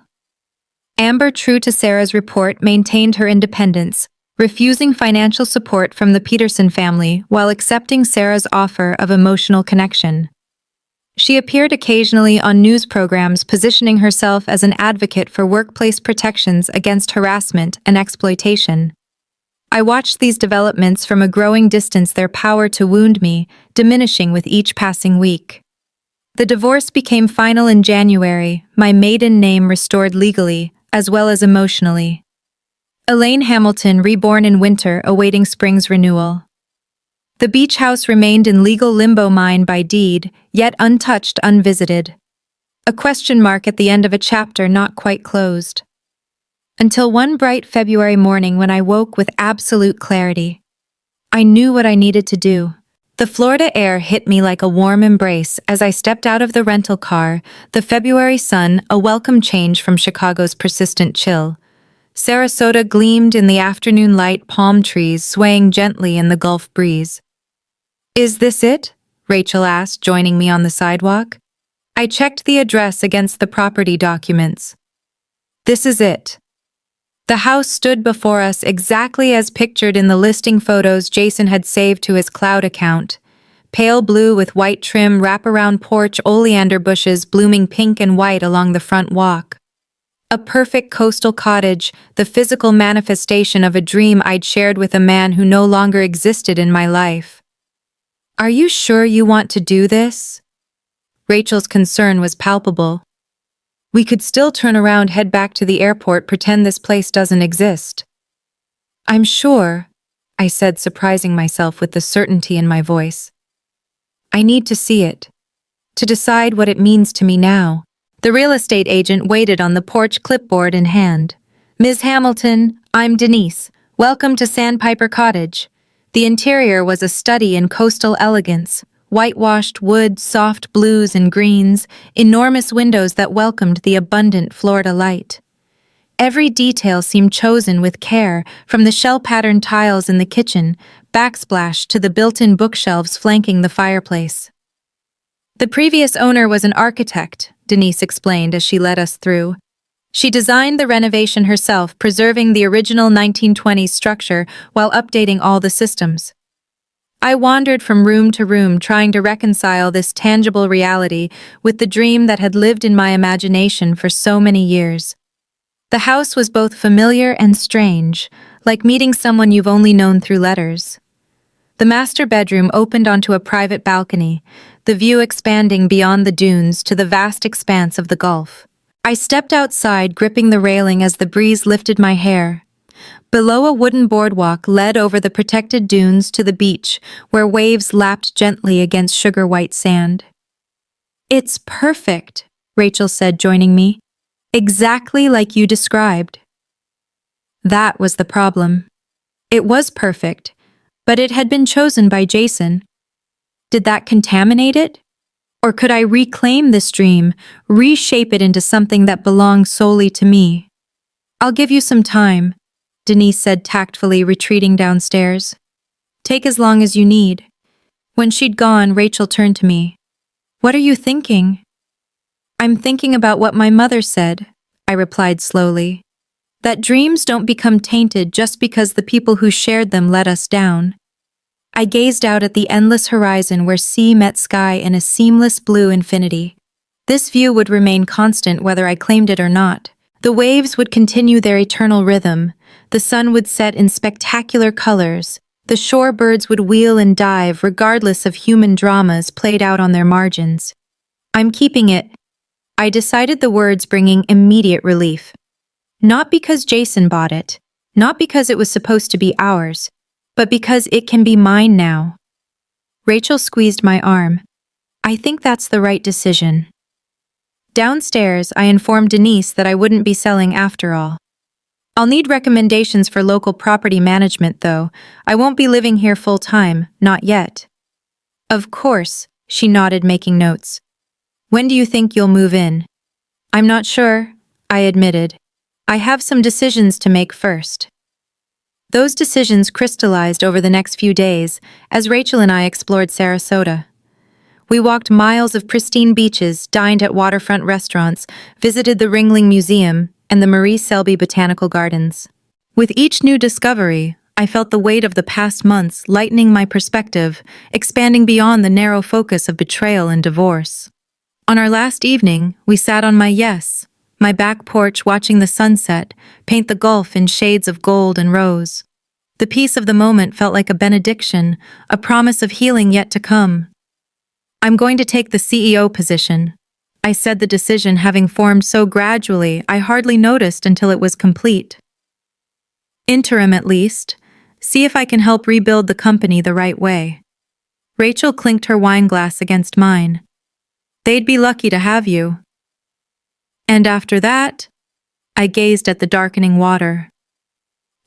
Amber, true to Sarah's report, maintained her independence, refusing financial support from the Peterson family while accepting Sarah's offer of emotional connection. She appeared occasionally on news programs, positioning herself as an advocate for workplace protections against harassment and exploitation. I watched these developments from a growing distance, their power to wound me diminishing with each passing week. The divorce became final in January, my maiden name restored legally, as well as emotionally. Elaine Hamilton, reborn in winter, awaiting spring's renewal. The beach house remained in legal limbo, mine by deed, yet untouched, unvisited. A question mark at the end of a chapter not quite closed. Until one bright February morning when I woke with absolute clarity. I knew what I needed to do. The Florida air hit me like a warm embrace as I stepped out of the rental car, the February sun a welcome change from Chicago's persistent chill. Sarasota gleamed in the afternoon light, palm trees swaying gently in the Gulf breeze. "Is this it?" Rachel asked, joining me on the sidewalk. I checked the address against the property documents. "This is it." The house stood before us exactly as pictured in the listing photos Jason had saved to his cloud account. Pale blue with white trim, wraparound porch, oleander bushes blooming pink and white along the front walk. A perfect coastal cottage, the physical manifestation of a dream I'd shared with a man who no longer existed in my life. "Are you sure you want to do this?" Rachel's concern was palpable. "We could still turn around, head back to the airport, pretend this place doesn't exist." "I'm sure," I said, surprising myself with the certainty in my voice. "I need to see it, to decide what it means to me now." The real estate agent waited on the porch, clipboard in hand. "Ms. Hamilton, I'm Denise. Welcome to Sandpiper Cottage." The interior was a study in coastal elegance. Whitewashed wood, soft blues and greens, enormous windows that welcomed the abundant Florida light. Every detail seemed chosen with care, from the shell-patterned tiles in the kitchen, backsplash to the built-in bookshelves flanking the fireplace. "The previous owner was an architect," Denise explained as she led us through. She designed the renovation herself, preserving the original 1920s structure while updating all the systems. I wandered from room to room, trying to reconcile this tangible reality with the dream that had lived in my imagination for so many years. The house was both familiar and strange, like meeting someone you've only known through letters. The master bedroom opened onto a private balcony, the view expanding beyond the dunes to the vast expanse of the Gulf. I stepped outside, gripping the railing as the breeze lifted my hair. Below, a wooden boardwalk led over the protected dunes to the beach, where waves lapped gently against sugar-white sand. "It's perfect," Rachel said, joining me. "Exactly like you described." That was the problem. It was perfect, but it had been chosen by Jason. Did that contaminate it? Or could I reclaim this dream, reshape it into something that belonged solely to me? "I'll give you some time," Denise said tactfully, retreating downstairs. "Take as long as you need." When she'd gone, Rachel turned to me. "What are you thinking?" "I'm thinking about what my mother said," I replied slowly. "That dreams don't become tainted just because the people who shared them let us down." I gazed out at the endless horizon where sea met sky in a seamless blue infinity. This view would remain constant whether I claimed it or not. The waves would continue their eternal rhythm, the sun would set in spectacular colors, the shore birds would wheel and dive regardless of human dramas played out on their margins. "I'm keeping it," I decided, the words bringing immediate relief. Not because Jason bought it, not because it was supposed to be ours, but because it can be mine now. Rachel squeezed my arm. "I think that's the right decision." Downstairs, I informed Denise that I wouldn't be selling after all. "I'll need recommendations for local property management, though. I won't be living here full-time, not yet." "Of course," she nodded, making notes. "When do you think you'll move in?" "I'm not sure," I admitted. "I have some decisions to make first." Those decisions crystallized over the next few days as Rachel and I explored Sarasota. We walked miles of pristine beaches, dined at waterfront restaurants, visited the Ringling Museum and the Marie Selby Botanical Gardens. With each new discovery, I felt the weight of the past months lightening my perspective, expanding beyond the narrow focus of betrayal and divorce. On our last evening, we sat on my back porch, watching the sunset paint the Gulf in shades of gold and rose. The peace of the moment felt like a benediction, a promise of healing yet to come. "I'm going to take the CEO position," I said, the decision having formed so gradually I hardly noticed until it was complete. "Interim at least. See if I can help rebuild the company the right way." Rachel clinked her wine glass against mine. "They'd be lucky to have you." "And after that?" I gazed at the darkening water.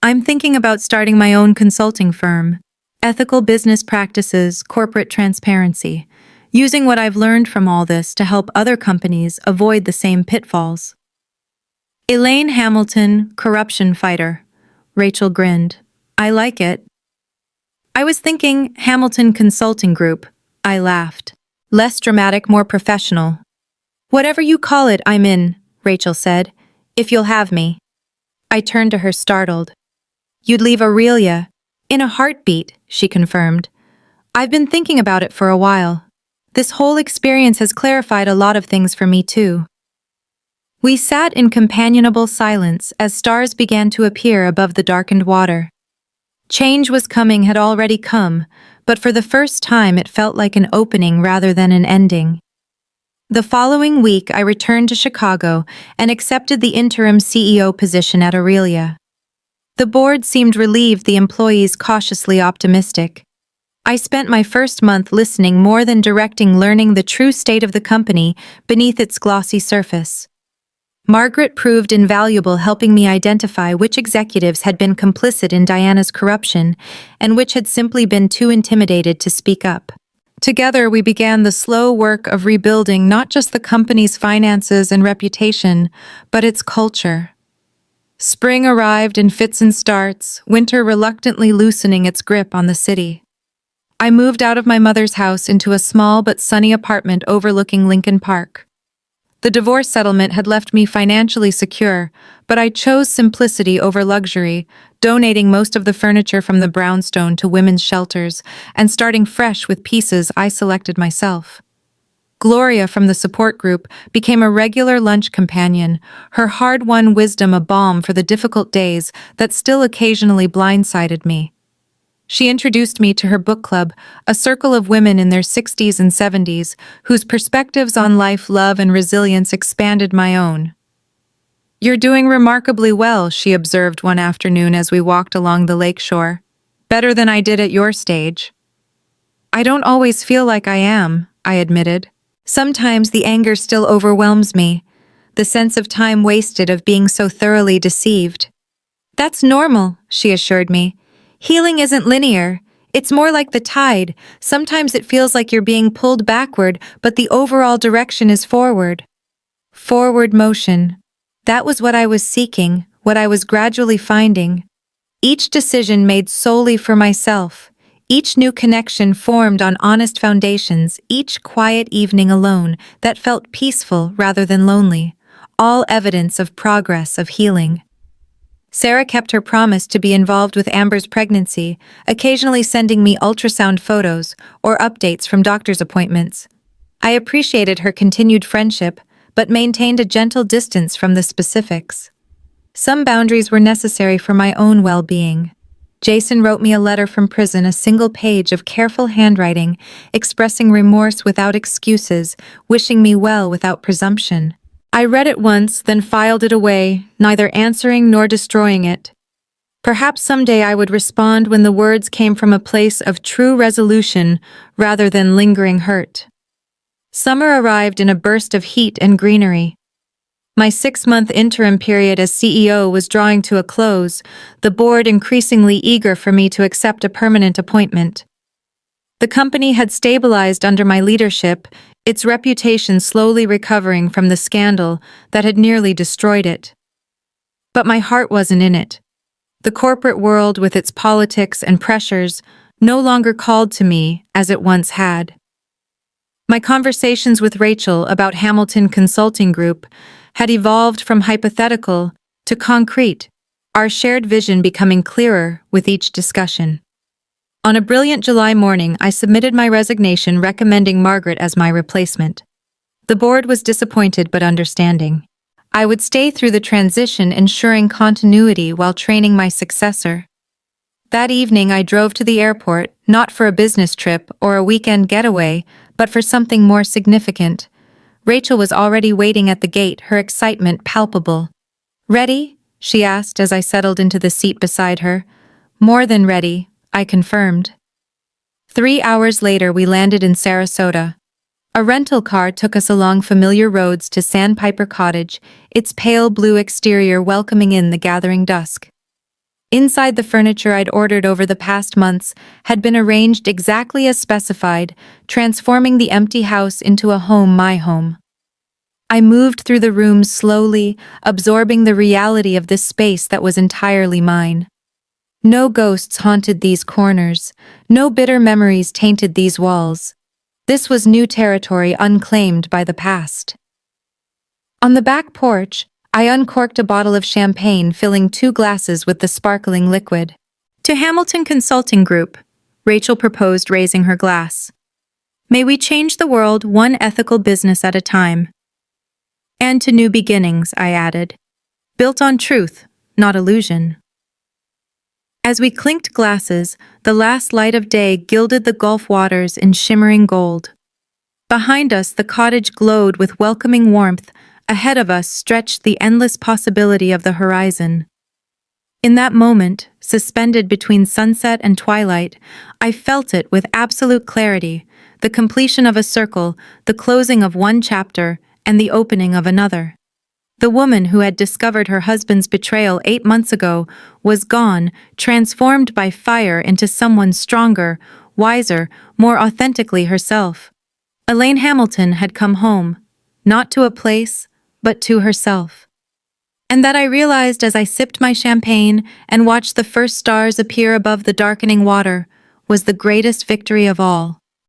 "I'm thinking about starting my own consulting firm. Ethical business practices, corporate transparency. Using what I've learned from all this to help other companies avoid the same pitfalls. Elaine Hamilton, corruption fighter. Rachel grinned. I like it. I was thinking Hamilton Consulting Group. I laughed. Less dramatic, more professional. Whatever you call it, I'm in, Rachel said, if you'll have me. I turned to her startled. You'd leave Aurelia? In a heartbeat, she confirmed. I've been thinking about it for a while. This whole experience has clarified a lot of things for me too. We sat in companionable silence as stars began to appear above the darkened water. Change was coming had already come, but for the first time it felt like an opening rather than an ending. The following week I returned to Chicago and accepted the interim CEO position at Aurelia. The board seemed relieved, the employees cautiously optimistic. I spent my first month listening more than directing, learning the true state of the company beneath its glossy surface. Margaret proved invaluable, helping me identify which executives had been complicit in Diana's corruption and which had simply been too intimidated to speak up. Together, we began the slow work of rebuilding not just the company's finances and reputation, but its culture. Spring arrived in fits and starts, winter reluctantly loosening its grip on the city. I moved out of my mother's house into a small but sunny apartment overlooking Lincoln Park. The divorce settlement had left me financially secure, but I chose simplicity over luxury, donating most of the furniture from the brownstone to women's shelters and starting fresh with pieces I selected myself. Gloria from the support group became a regular lunch companion, her hard-won wisdom a balm for the difficult days that still occasionally blindsided me. She introduced me to her book club, a circle of women in their 60s and 70s, whose perspectives on life, love, and resilience expanded my own. You're doing remarkably well, she observed one afternoon as we walked along the lakeshore. Better than I did at your stage. I don't always feel like I am, I admitted. Sometimes the anger still overwhelms me, the sense of time wasted, of being so thoroughly deceived. That's normal, she assured me. Healing isn't linear. It's more like the tide. Sometimes it feels like you're being pulled backward, but the overall direction is forward. Forward motion. That was what I was seeking, what I was gradually finding. Each decision made solely for myself. Each new connection formed on honest foundations, each quiet evening alone that felt peaceful rather than lonely. All evidence of progress, of healing. Sarah kept her promise to be involved with Amber's pregnancy, occasionally sending me ultrasound photos or updates from doctor's appointments. I appreciated her continued friendship, but maintained a gentle distance from the specifics. Some boundaries were necessary for my own well-being. Jason wrote me a letter from prison, a single page of careful handwriting, expressing remorse without excuses, wishing me well without presumption. I read it once, then filed it away, neither answering nor destroying it. Perhaps someday I would respond when the words came from a place of true resolution rather than lingering hurt. Summer arrived in a burst of heat and greenery. My 6-month interim period as CEO was drawing to a close, the board increasingly eager for me to accept a permanent appointment. The company had stabilized under my leadership, its reputation slowly recovering from the scandal that had nearly destroyed it. But my heart wasn't in it. The corporate world, with its politics and pressures, no longer called to me as it once had. My conversations with Rachel about Hamilton Consulting Group had evolved from hypothetical to concrete, our shared vision becoming clearer with each discussion. On a brilliant July morning, I submitted my resignation, recommending Margaret as my replacement. The board was disappointed but understanding. I would stay through the transition, ensuring continuity while training my successor. That evening, I drove to the airport, not for a business trip or a weekend getaway, but for something more significant. Rachel was already waiting at the gate, her excitement palpable. "Ready?" she asked as I settled into the seat beside her. "More than ready," I confirmed. 3 hours later, we landed in Sarasota. A rental car took us along familiar roads to Sandpiper Cottage, its pale blue exterior welcoming in the gathering dusk. Inside, the furniture I'd ordered over the past months had been arranged exactly as specified, transforming the empty house into a home, my home. I moved through the rooms slowly, absorbing the reality of this space that was entirely mine. No ghosts haunted these corners, no bitter memories tainted these walls. This was new territory unclaimed by the past. On the back porch, I uncorked a bottle of champagne, filling 2 glasses with the sparkling liquid. "To Hamilton Consulting Group," Rachel proposed, raising her glass. "May we change the world one ethical business at a time." "And to new beginnings," I added. "Built on truth, not illusion." As we clinked glasses, the last light of day gilded the Gulf waters in shimmering gold. Behind us, the cottage glowed with welcoming warmth. Ahead of us stretched the endless possibility of the horizon. In that moment, suspended between sunset and twilight, I felt it with absolute clarity, the completion of a circle, the closing of one chapter, and the opening of another. The woman who had discovered her husband's betrayal 8 months ago was gone, transformed by fire into someone stronger, wiser, more authentically herself. Elaine Hamilton had come home, not to a place, but to herself. And that I realized as I sipped my champagne and watched the first stars appear above the darkening water was the greatest victory of all.